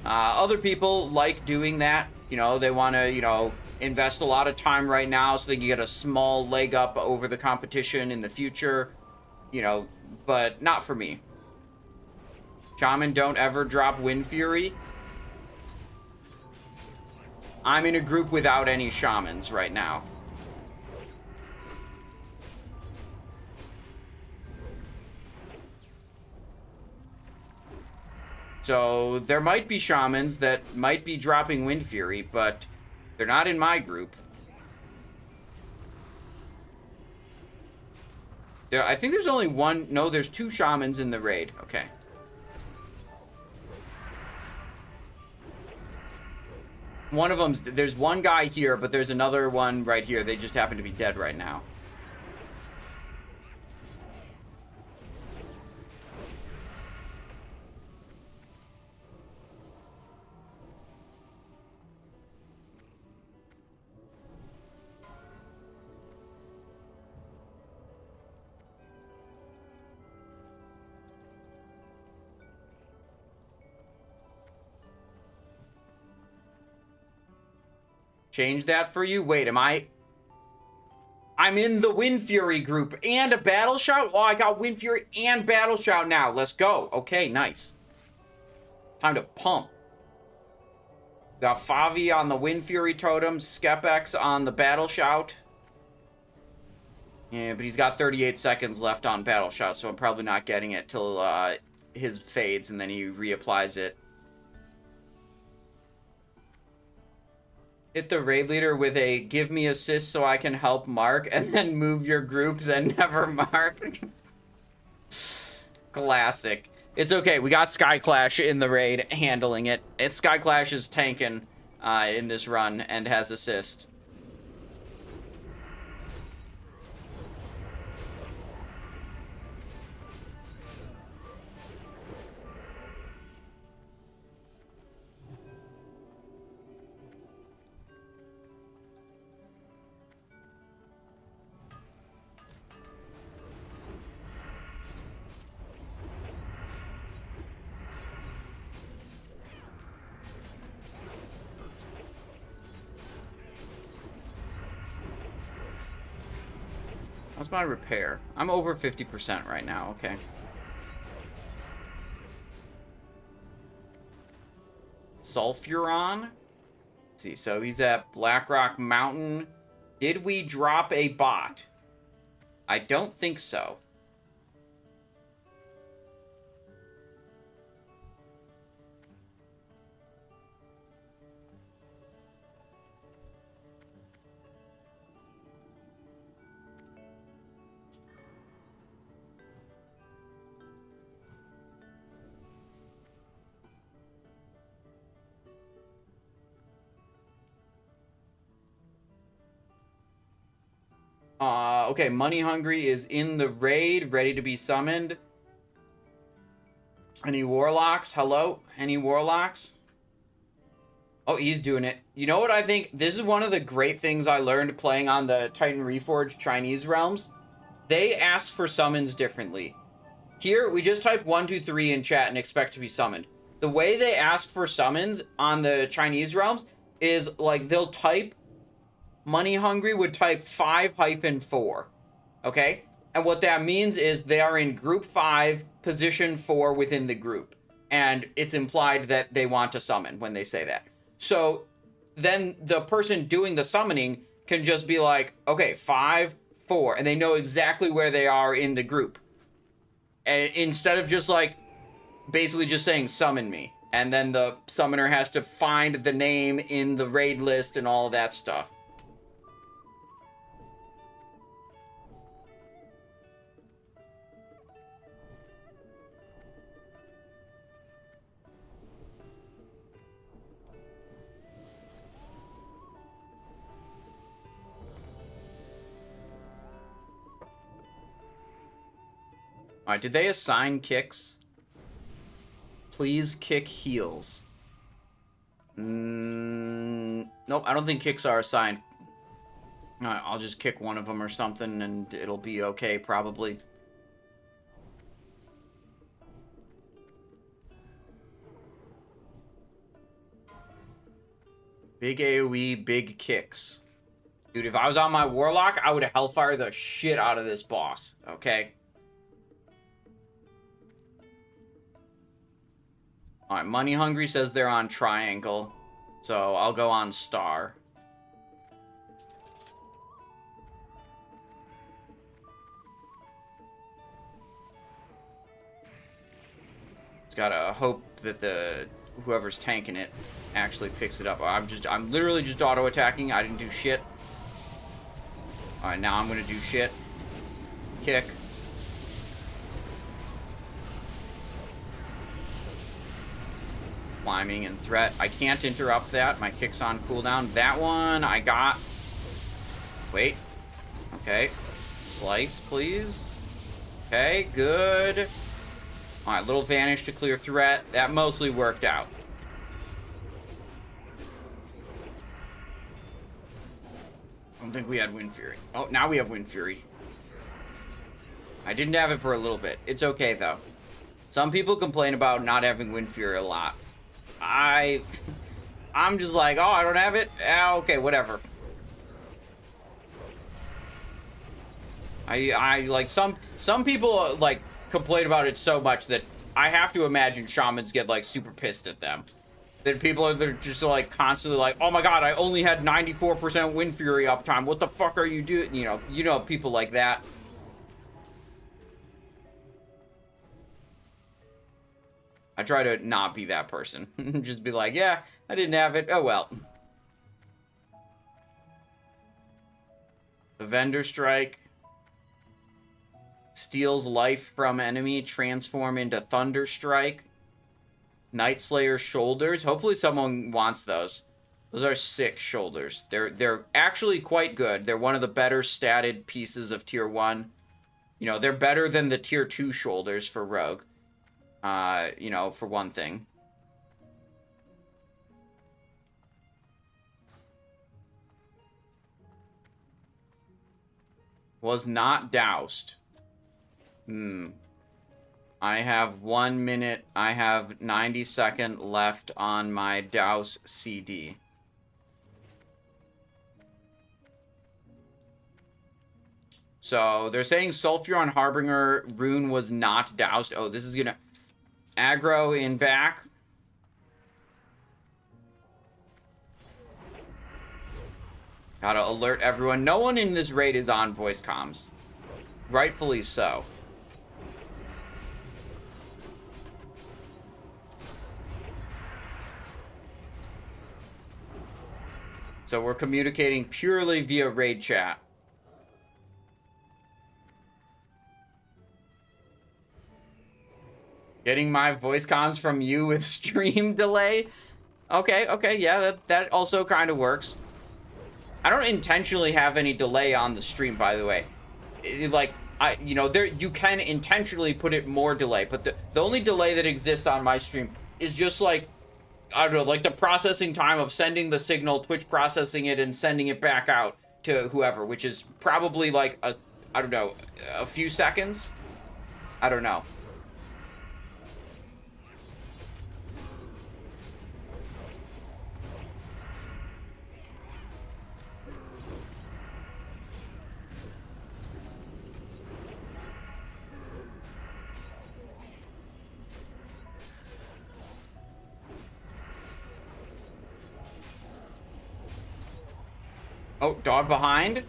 Other people like doing that. You know, they want to, you know, invest a lot of time right now so they can get a small leg up over the competition in the future. You know, but not for me. Shaman, don't ever drop Wind Fury. I'm in a group without any shamans right now. So there might be shamans that might be dropping Wind Fury, but they're not in my group. I think there's only one. No, there's 2 shamans in the raid. Okay. one of them's... There's one guy here, but there's another one right here. They just happen to be dead right now. Change that for you? Wait, am I... I'm in the Wind Fury group and a Battle Shout? Oh, I got Wind Fury and Battle Shout now. Let's go. Okay, nice. Time to pump. Got Favi on the Wind Fury totem, Skepex on the Battle Shout. Yeah, but he's got 38 seconds left on Battle Shout, so I'm probably not getting it till his fades and then he reapplies it. Hit the raid leader with a give me assist so I can help Mark and then move your groups and never mark. Classic. It's okay. We got Skyclash in the raid handling it. Skyclash is tanking in this run and has assist. How's my repair? I'm over 50% right now, okay. Sulfuron? Let's see, so he's at Blackrock Mountain. Did we drop a bot? I don't think so. Okay, Money Hungry is in the raid, ready to be summoned. Any Warlocks? Hello? Any Warlocks? Oh, he's doing it. You know what I think? This is one of the great things I learned playing on the Titan Reforged Chinese realms. They asked for summons differently. Here, we just type 1, 2, 3 in chat and expect to be summoned. The way they ask for summons on the Chinese realms is, like, they'll type... Money Hungry would type 5-4, okay? And what that means is they are in group 5, position 4 within the group. And it's implied that they want to summon when they say that. So then the person doing the summoning can just be like, okay, 5, 4, and they know exactly where they are in the group. And instead of just like, basically just saying, summon me. And then the summoner has to find the name in the raid list and all of that stuff. Alright, did they assign kicks? Please kick heals. Nope, I don't think kicks are assigned. Alright, I'll just kick one of them or something and it'll be okay, probably. Big AoE, big kicks. Dude, if I was on my Warlock, I would have Hellfire the shit out of this boss, okay? Alright, Money Hungry says they're on Triangle, so I'll go on Star. Just gotta hope that whoever's tanking it actually picks it up. I'm literally just auto-attacking. I didn't do shit. Alright, now I'm gonna do shit. Kick. climbing and threat. I can't interrupt that. My kick's on cooldown. That one I got. Wait. Okay. Slice, please. Okay, good. Alright, little vanish to clear threat. That mostly worked out. I don't think we had Wind Fury. Oh, now we have Wind Fury. I didn't have it for a little bit. It's okay, though. Some people complain about not having Wind Fury a lot. I'm just like, oh, I don't have it? Okay, whatever. I like, some people, like, complain about it so much that I have to imagine shamans get, like, super pissed at them. That people are just, like, constantly like, oh my god, I only had 94% Wind Fury uptime. What the fuck are you doing? You know, people like that. I try to not be that person. Just be like, yeah, I didn't have it. Oh, well. The Vendor Strike. Steals life from enemy. Transform into Thunder Strike. Night Slayer Shoulders. Hopefully someone wants those. Those are 6 shoulders. They're actually quite good. They're one of the better statted pieces of Tier 1. You know, they're better than the Tier 2 shoulders for Rogue. You know, for one thing. Was not doused. I have 1 minute. I have 90 seconds left on my douse CD. So, they're saying Sulfuron Harbinger rune was not doused. Oh, this is gonna aggro in back. Gotta alert everyone. No one in this raid is on voice comms. Rightfully so. So we're communicating purely via raid chat. Getting my voice comms from you with stream delay? Okay, yeah, that also kind of works. I don't intentionally have any delay on the stream, by the way. You know, you can intentionally put it more delay, but the only delay that exists on my stream is just like, I don't know, like the processing time of sending the signal, Twitch processing it and sending it back out to whoever, which is probably like I don't know, a few seconds? I don't know. Oh, dog behind.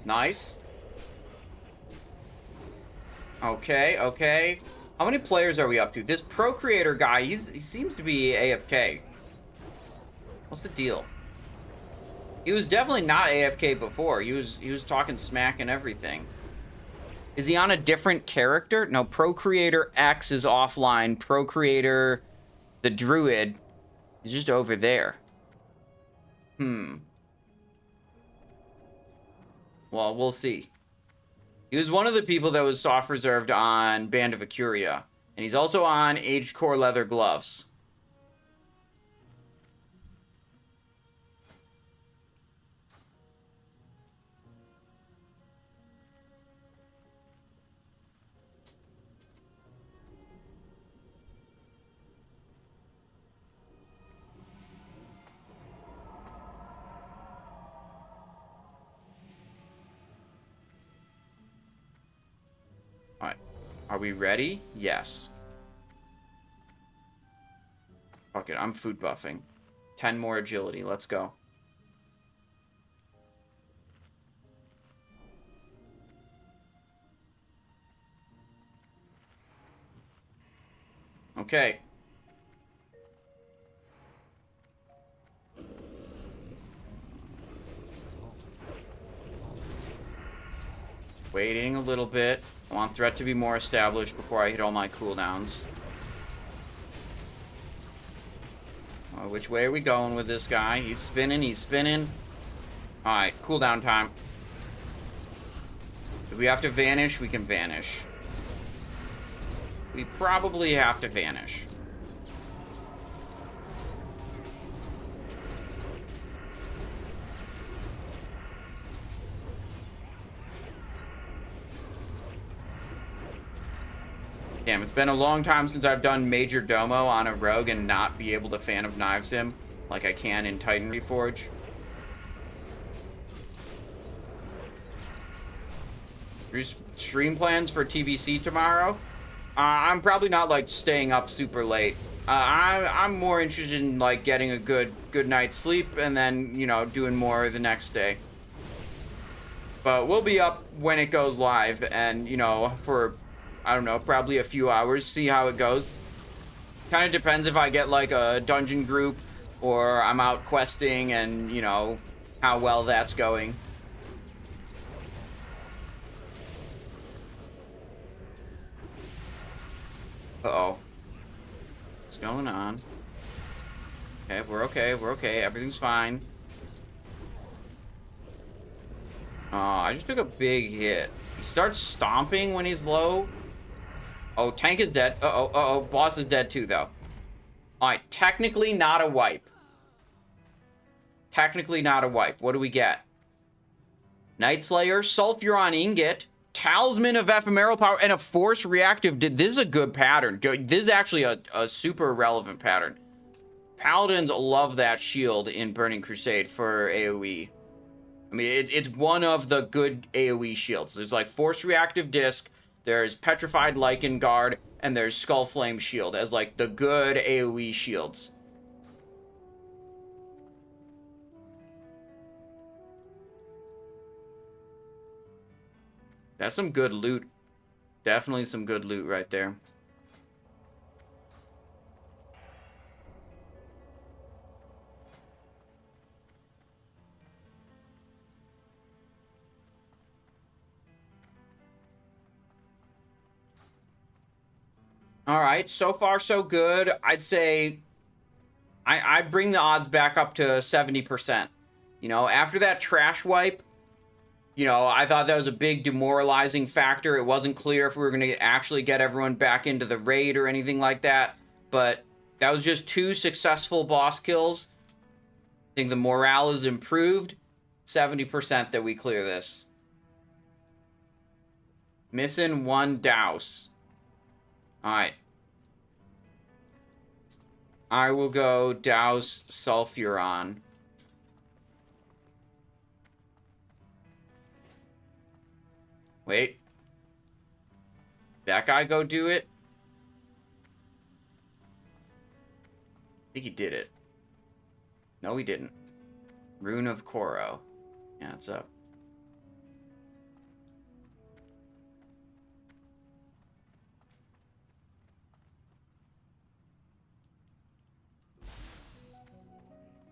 Nice. Okay. How many players are we up to? This Procreator guy, he seems to be AFK. What's the deal? He was definitely not AFK before. He was talking smack and everything. Is he on a different character? No, Procreator X is offline. Procreator, the Druid, is just over there. Well, we'll see. He was one of the people that was soft reserved on Band of Acuria. And he's also on Aged Core Leather Gloves. Alright. Are we ready? Yes. Fuck it, I'm food buffing. 10 more agility. Let's go. Okay. Waiting a little bit. I want threat to be more established before I hit all my cooldowns. Which way are we going with this guy? He's spinning, he's spinning. Alright, cooldown time. If we have to vanish, we can vanish. We probably have to vanish. Damn, it's been a long time since I've done Majordomo on a rogue and not be able to Fan of Knives him like I can in Titan Reforge. Stream plans for TBC tomorrow? I'm probably not like staying up super late. I'm more interested in like getting a good night's sleep and then, you know, doing more the next day. But we'll be up when it goes live and, you know, for, I don't know, probably a few hours, see how it goes. Kind of depends if I get like a dungeon group or I'm out questing and, you know, how well that's going. Uh-oh. What's going on? Okay, we're okay, we're okay. Everything's fine. Oh, I just took a big hit. He starts stomping when he's low. Oh, tank is dead. Uh-oh, uh-oh. Boss is dead too, though. Alright, technically not a wipe. Technically not a wipe. What do we get? Night Slayer, Sulfuron Ingot, Talisman of Ephemeral Power, and a Force Reactive. This is a good pattern. This is actually a super relevant pattern. Paladins love that shield in Burning Crusade for AoE. I mean, it's one of the good AoE shields. There's like Force Reactive Disc, there's Petrified Lichen Guard, and there's Skull Flame Shield as like the good AoE shields. That's some good loot. Definitely some good loot right there. All right, so far so good. I'd say I'd bring the odds back up to 70%. You know, after that trash wipe, you know, I thought that was a big demoralizing factor. It wasn't clear if we were going to actually get everyone back into the raid or anything like that. But that was just 2 successful boss kills. I think the morale is improved. 70% that we clear this. Missing 1 douse. Alright. I will go douse Sulfuron. Wait. That guy go do it? I think he did it. No, he didn't. Rune of Koro. Yeah, it's up.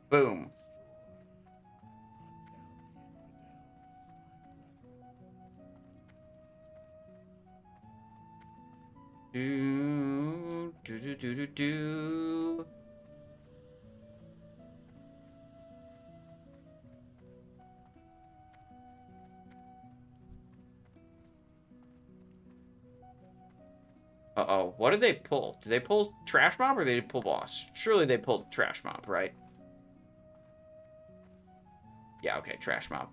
Boom. Do, do, do, do, do, do. Uh-oh. What did they pull? Did they pull Trash Mob or did they pull Boss? Surely they pulled Trash Mob, right? Yeah, okay, Trash Mob.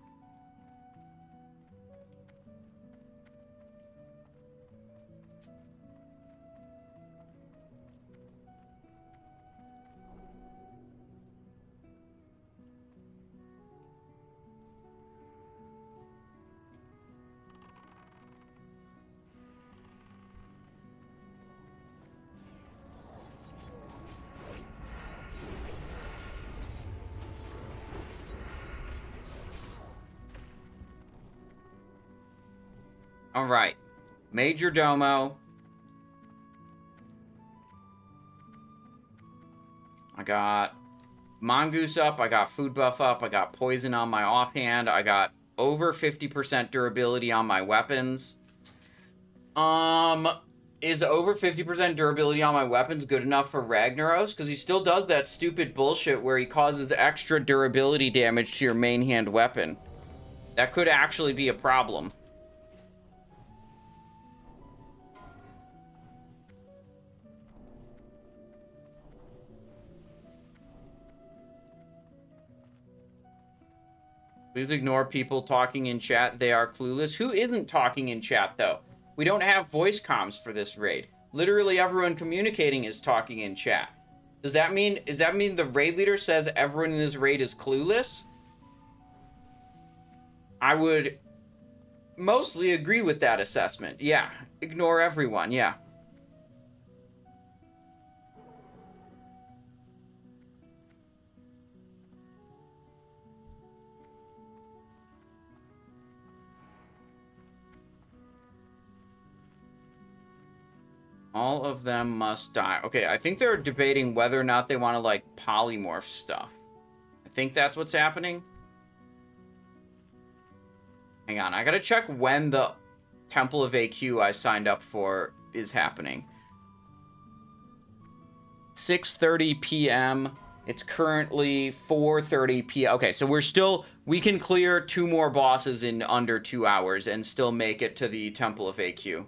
All right, Majordomo. I got Mongoose up, I got Food Buff up, I got Poison on my offhand, I got over 50% durability on my weapons. Is over 50% durability on my weapons good enough for Ragnaros? Because he still does that stupid bullshit where he causes extra durability damage to your main hand weapon. That could actually be a problem. Please ignore people talking in chat. They are clueless. Who isn't talking in chat, though? We don't have voice comms for this raid. Literally everyone communicating is talking in chat. Does that mean the raid leader says everyone in this raid is clueless? I would mostly agree with that assessment. Yeah, ignore everyone, yeah. All of them must die. Okay, I think they're debating whether or not they want to, like, polymorph stuff. I think that's what's happening. Hang on, I gotta check when the Temple of AQ I signed up for is happening. 6:30 p.m. It's currently 4:30 p.m. Okay, so we can clear 2 more bosses in under 2 hours and still make it to the Temple of AQ.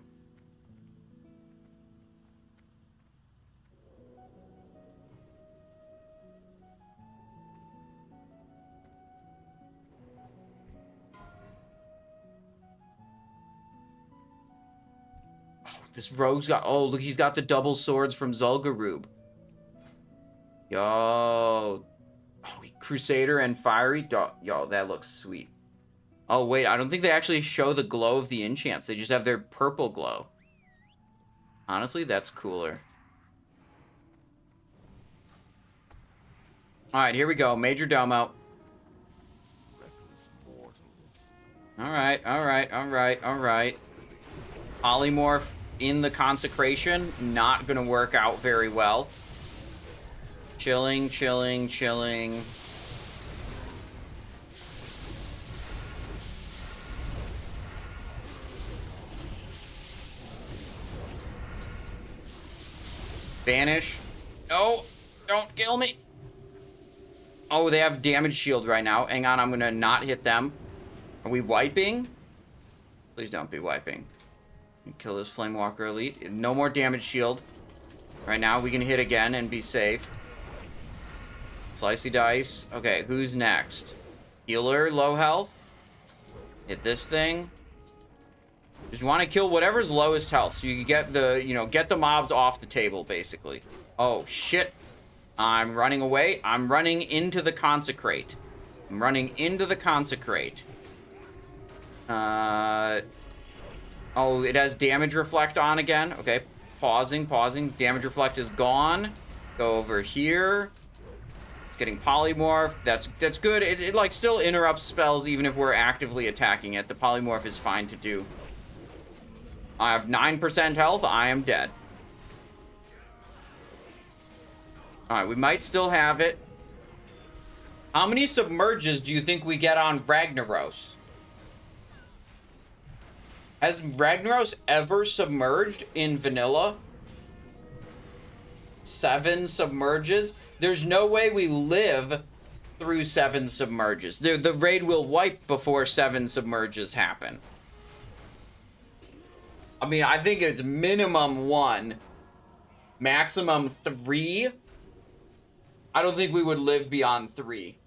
This rogue's got... Oh, look, he's got the double swords from Zul'Gurub. Yo. Oh, Crusader and Fiery. Yo, that looks sweet. Oh, wait, I don't think they actually show the glow of the enchants. They just have their purple glow. Honestly, that's cooler. Alright, here we go. Majordomo. Alright. Polymorph in the consecration, not gonna work out very well. Chilling. Banish. No, don't kill me. Oh, they have damage shield right now. Hang on, I'm gonna not hit them. Are we wiping? Please don't be wiping. Kill this Flamewalker Elite. No more damage shield. Right now, we can hit again and be safe. Slicey dice. Okay, who's next? Healer, low health. Hit this thing. Just want to kill whatever's lowest health, so you can get the, get the mobs off the table, basically. Oh, shit. I'm running away. I'm running into the Consecrate. Oh, it has damage reflect on again. Okay, pausing. Damage reflect is gone. Go over here. It's getting polymorphed. That's good. It like still interrupts spells even if we're actively attacking it. The polymorph is fine to do. I have 9% health. I am dead. Alright, we might still have it. How many submerges do you think we get on Ragnaros? Has Ragnaros ever submerged in vanilla? 7 submerges? There's no way we live through 7 submerges. The raid will wipe before 7 submerges happen. I mean, I think it's minimum 1, maximum 3. I don't think we would live beyond 3.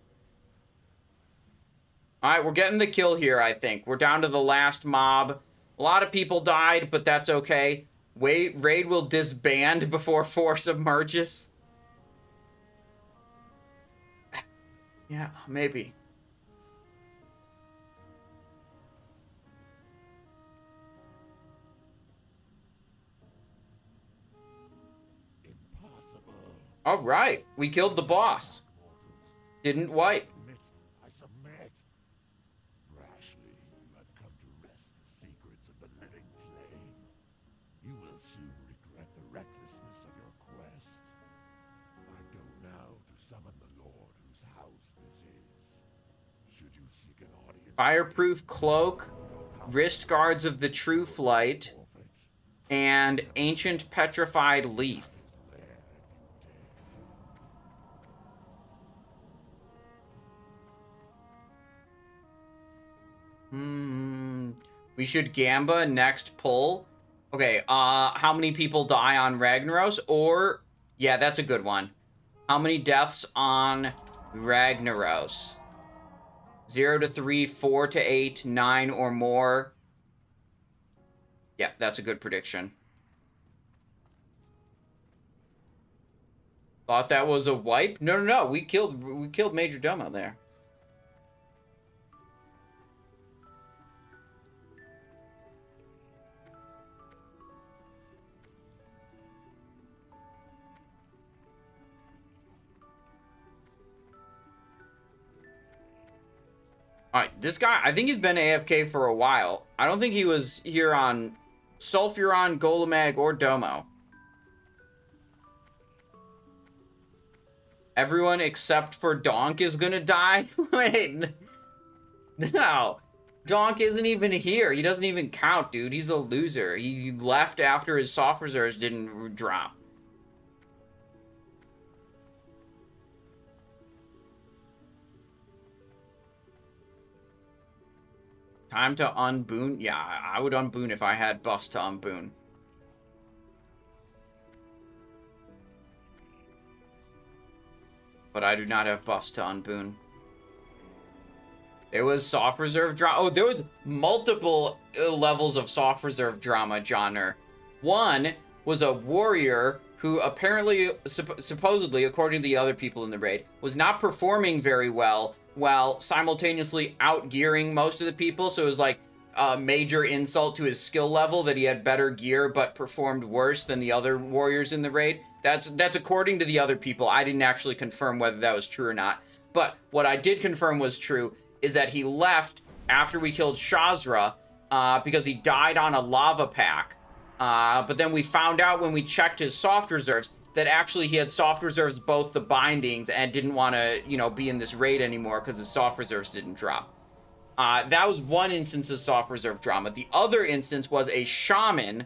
Alright, we're getting the kill here, I think. We're down to the last mob. A lot of people died, but that's okay. Raid will disband before 4 submerges. Yeah, maybe. Impossible. All right, we killed the boss. Didn't wipe. I submit. Rashly, you have come to wrest the secrets of the living flame. You will soon regret the recklessness of your quest. I go now to summon the Lord whose house this is. Should you seek an audience... Fireproof cloak, wrist guards of the true flight, and Ancient Petrified Leaf. We should Gamba next pull. Okay, how many people die on Ragnaros? Or, yeah, that's a good one. How many deaths on Ragnaros? 0 to 3, 4 to 8, 9 or more. Yeah, that's a good prediction. Thought that was a wipe? No. We killed Majordomo there. Alright, this guy, I think he's been AFK for a while. I don't think he was here on Sulfuron, Golemagg, or Domo. Everyone except for Donk is gonna die? Wait, no. Donk isn't even here. He doesn't even count, dude. He's a loser. He left after his soft reserves didn't drop. Time to unboon? Yeah, I would unboon if I had buffs to unboon. But I do not have buffs to unboon. There was soft reserve drama. Oh, there was multiple levels of soft reserve drama, Johnner. One was a warrior who apparently, supposedly, according to the other people in the raid, was not performing very well while simultaneously outgearing most of the people. So it was like a major insult to his skill level that he had better gear but performed worse than the other warriors in the raid. That's according to the other people. I didn't actually confirm whether that was true or not. But what I did confirm was true is that he left after we killed Shazzrah because he died on a lava pack. But then we found out when we checked his soft reserves that actually he had soft reserves both the bindings and didn't want to, be in this raid anymore because his soft reserves didn't drop. That was one instance of soft reserve drama. The other instance was a shaman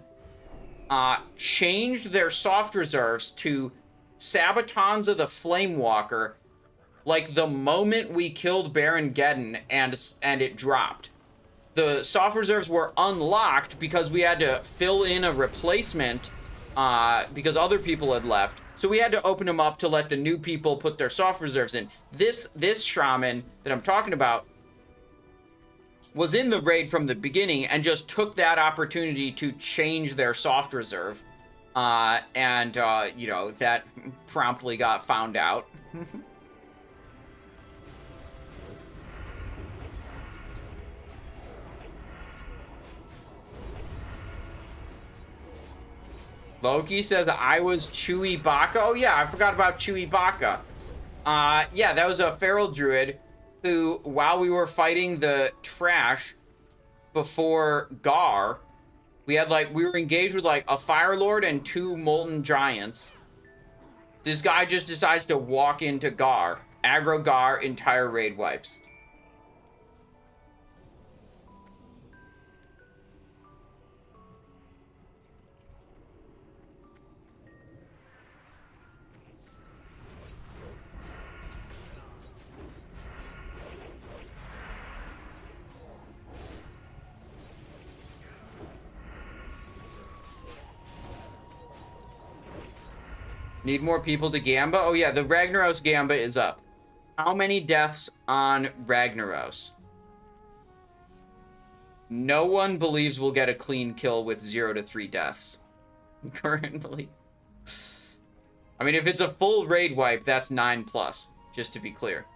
changed their soft reserves to Sabatons of the Flamewalker like the moment we killed Baron Geddon and it dropped. The soft reserves were unlocked because we had to fill in a replacement because other people had left. So we had to open them up to let the new people put their soft reserves in. This shaman that I'm talking about was in the raid from the beginning and just took that opportunity to change their soft reserve. That promptly got found out. Loki says, I was Chewy Baka. Oh, yeah, I forgot about Chewy Baka. Yeah, that was a feral druid who, while we were fighting the trash before Garr, we were engaged with, a Fire Lord and 2 Molten Giants. This guy just decides to walk into Garr. Aggro Garr, entire raid wipes. Need more people to Gamba? Oh yeah, the Ragnaros Gamba is up. How many deaths on Ragnaros? No one believes we'll get a clean kill with 0 to 3 deaths. Currently. I mean, if it's a full raid wipe, that's 9+, just to be clear.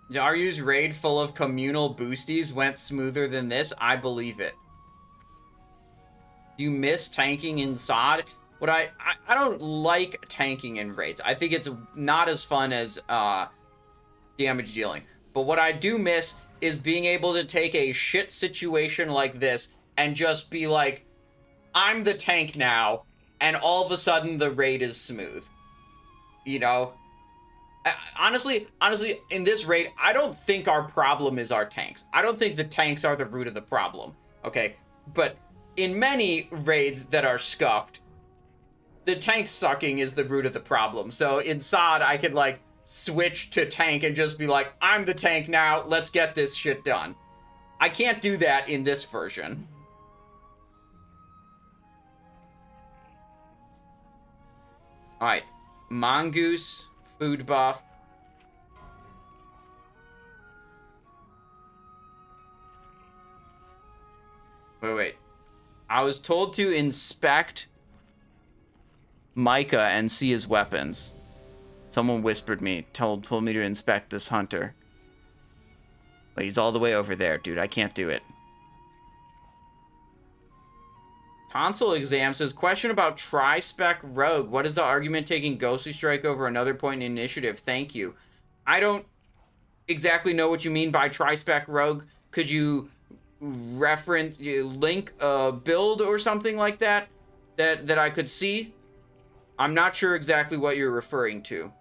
Daryu's raid full of communal boosties went smoother than this. I believe it. Do you miss tanking in SOD? What I don't like tanking in raids. I think it's not as fun as damage dealing. But what I do miss is being able to take a shit situation like this and just be like, I'm the tank now, and all of a sudden the raid is smooth. Honestly, in this raid, I don't think our problem is our tanks. I don't think the tanks are the root of the problem. Okay, but in many raids that are scuffed, the tank sucking is the root of the problem. So in SOD, I could, like, switch to tank and just be like, I'm the tank now, let's get this shit done. I can't do that in this version. Alright, Mongoose, food buff. Wait. I was told to inspect Micah and see his weapons. Someone whispered me, told me to inspect this hunter. But he's all the way over there, dude. I can't do it. Console exam says, question about tri-spec rogue. What is the argument taking Ghostly Strike over another point in initiative? Thank you. I don't exactly know what you mean by tri-spec rogue. Could you link a build or something like that that I could see? I'm not sure exactly what you're referring to.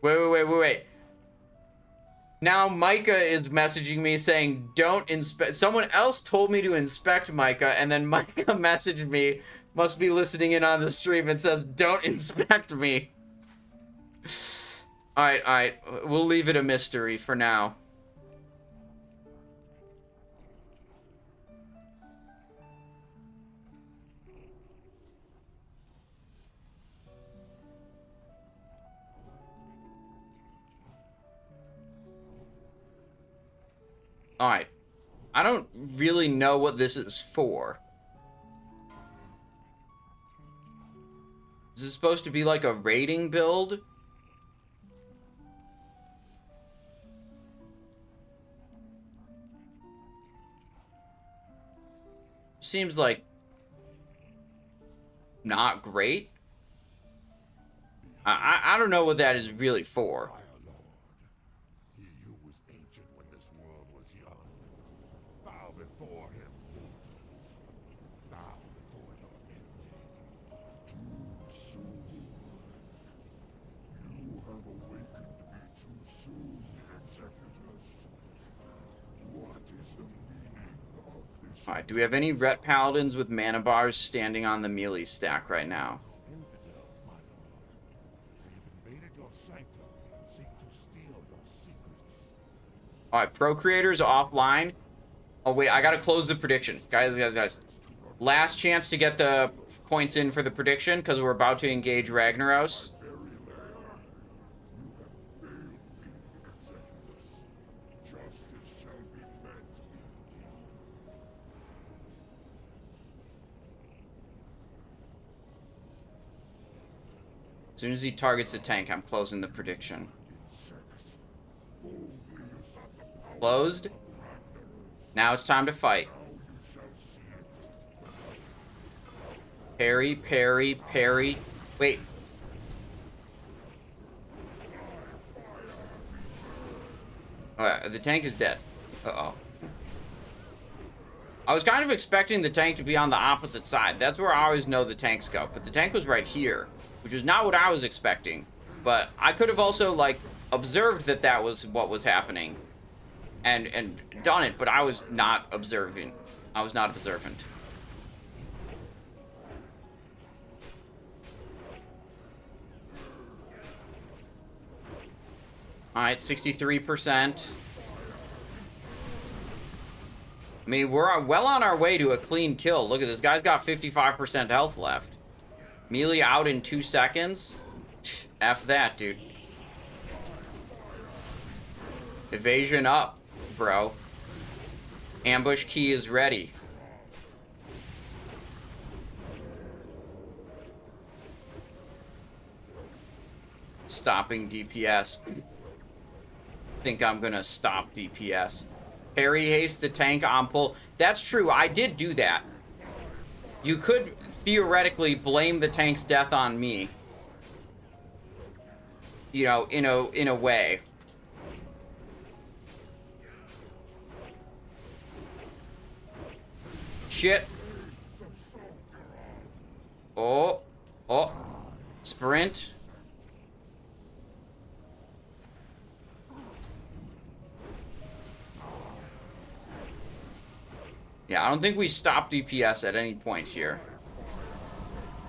Wait. Now Micah is messaging me saying, don't inspect. Someone else told me to inspect Micah, and then Micah messaged me, must be listening in on the stream, and says, don't inspect me. Alright. We'll leave it a mystery for now. Alright. I don't really know what this is for. Is this supposed to be like a raiding build? Seems like not great. I don't know what that is really for. He who was ancient when this world was young. Bow before him, mortals. Bow before your ending. Too soon. You have awakened me too soon, Executus. What is the meaning of this? Alright, do we have any Ret Paladins with mana bars standing on the melee stack right now? Infidels, my lord. They have invaded your sanctum and seek to steal your secrets. Alright, Procreator's offline. Oh wait, I gotta close the prediction. Guys. Last chance to get the points in for the prediction, because we're about to engage Ragnaros. Justice shall be met indeed. As soon as he targets the tank, I'm closing the prediction. Closed. Now it's time to fight. Parry. Wait. Alright, the tank is dead. Uh-oh. I was kind of expecting the tank to be on the opposite side. That's where I always know the tanks go. But the tank was right here, which is not what I was expecting. But I could have also, like, observed that that was what was happening and done it, but I was not observing. I was not observant. Alright, 63%. I mean, we're well on our way to a clean kill. Look at this. Guy's got 55% health left. Melee out in 2 seconds. F that, dude. Evasion up, bro. Ambush key is ready. Stopping DPS. Think I'm gonna stop DPS. Parry haste the tank on pull. That's true, I did do that. You could theoretically blame the tank's death on me. You know, in a way. Shit. Oh. Sprint. Yeah, I don't think we stop DPS at any point here.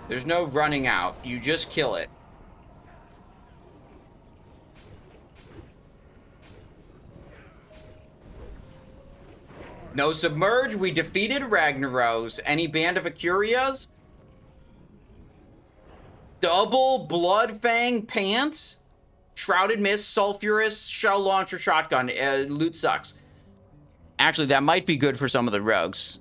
There's no running out. You just kill it. No submerge. We defeated Ragnaros. Any band of Acurias? Double Bloodfang pants? Shrouded Mist, Sulfurous, Shell Launcher, Shotgun. Loot sucks. Actually, that might be good for some of the rogues.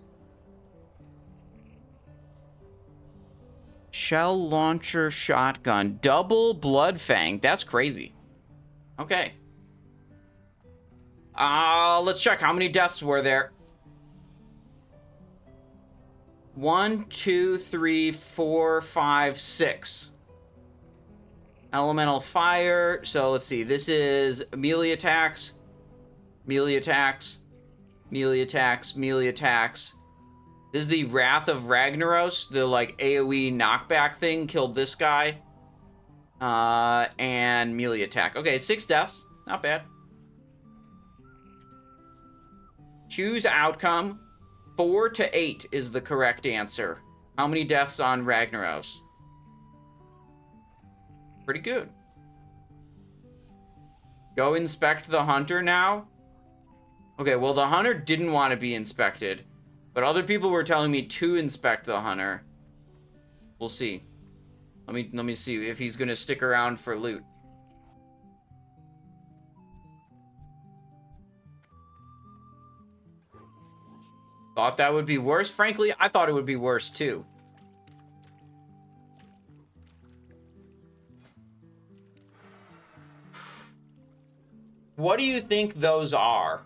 Shell Launcher, Shotgun. Double Bloodfang. That's crazy. Okay. Let's check. How many deaths were there? 1, 2, 3, 4, 5, 6. Elemental fire. So let's see. This is melee attacks. Melee attacks. Melee attacks. Melee attacks. This is the Wrath of Ragnaros. The like AoE knockback thing killed this guy. And melee attack. Okay, 6 deaths. Not bad. Choose outcome. 4 to 8 is the correct answer. How many deaths on Ragnaros? Pretty good. Go inspect the hunter now. Okay, well, the hunter didn't want to be inspected, but other people were telling me to inspect the hunter. We'll see. Let me see if he's gonna stick around for loot. Thought that would be worse. Frankly, I thought it would be worse too. What do you think those are?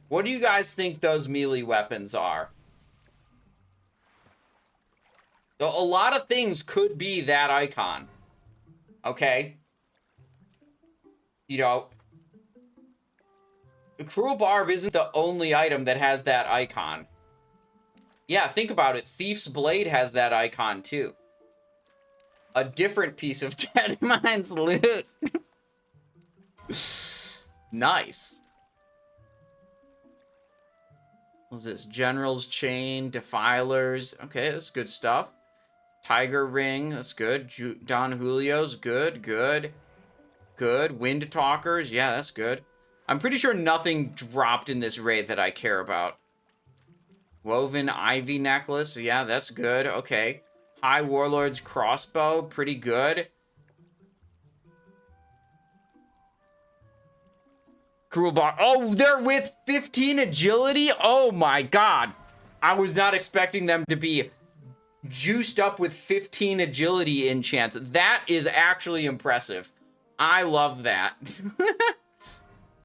What do you guys think those melee weapons are? A lot of things could be that icon. Okay? You know, the Cruel Barb isn't the only item that has that icon. Yeah, think about it. Thief's Blade has that icon too. A different piece of Dead Mind's loot. Nice. What's this? General's Chain, Defilers. Okay, that's good stuff. Tiger Ring, that's good. Don Julio's, good, good. Good. Wind Talkers, yeah, that's good. I'm pretty sure nothing dropped in this raid that I care about. Woven Ivy Necklace, yeah, that's good. Okay. High Warlord's Crossbow, pretty good. Cruel Bar. Oh, they're with 15 agility? Oh my god. I was not expecting them to be juiced up with 15 agility enchants. That is actually impressive. I love that.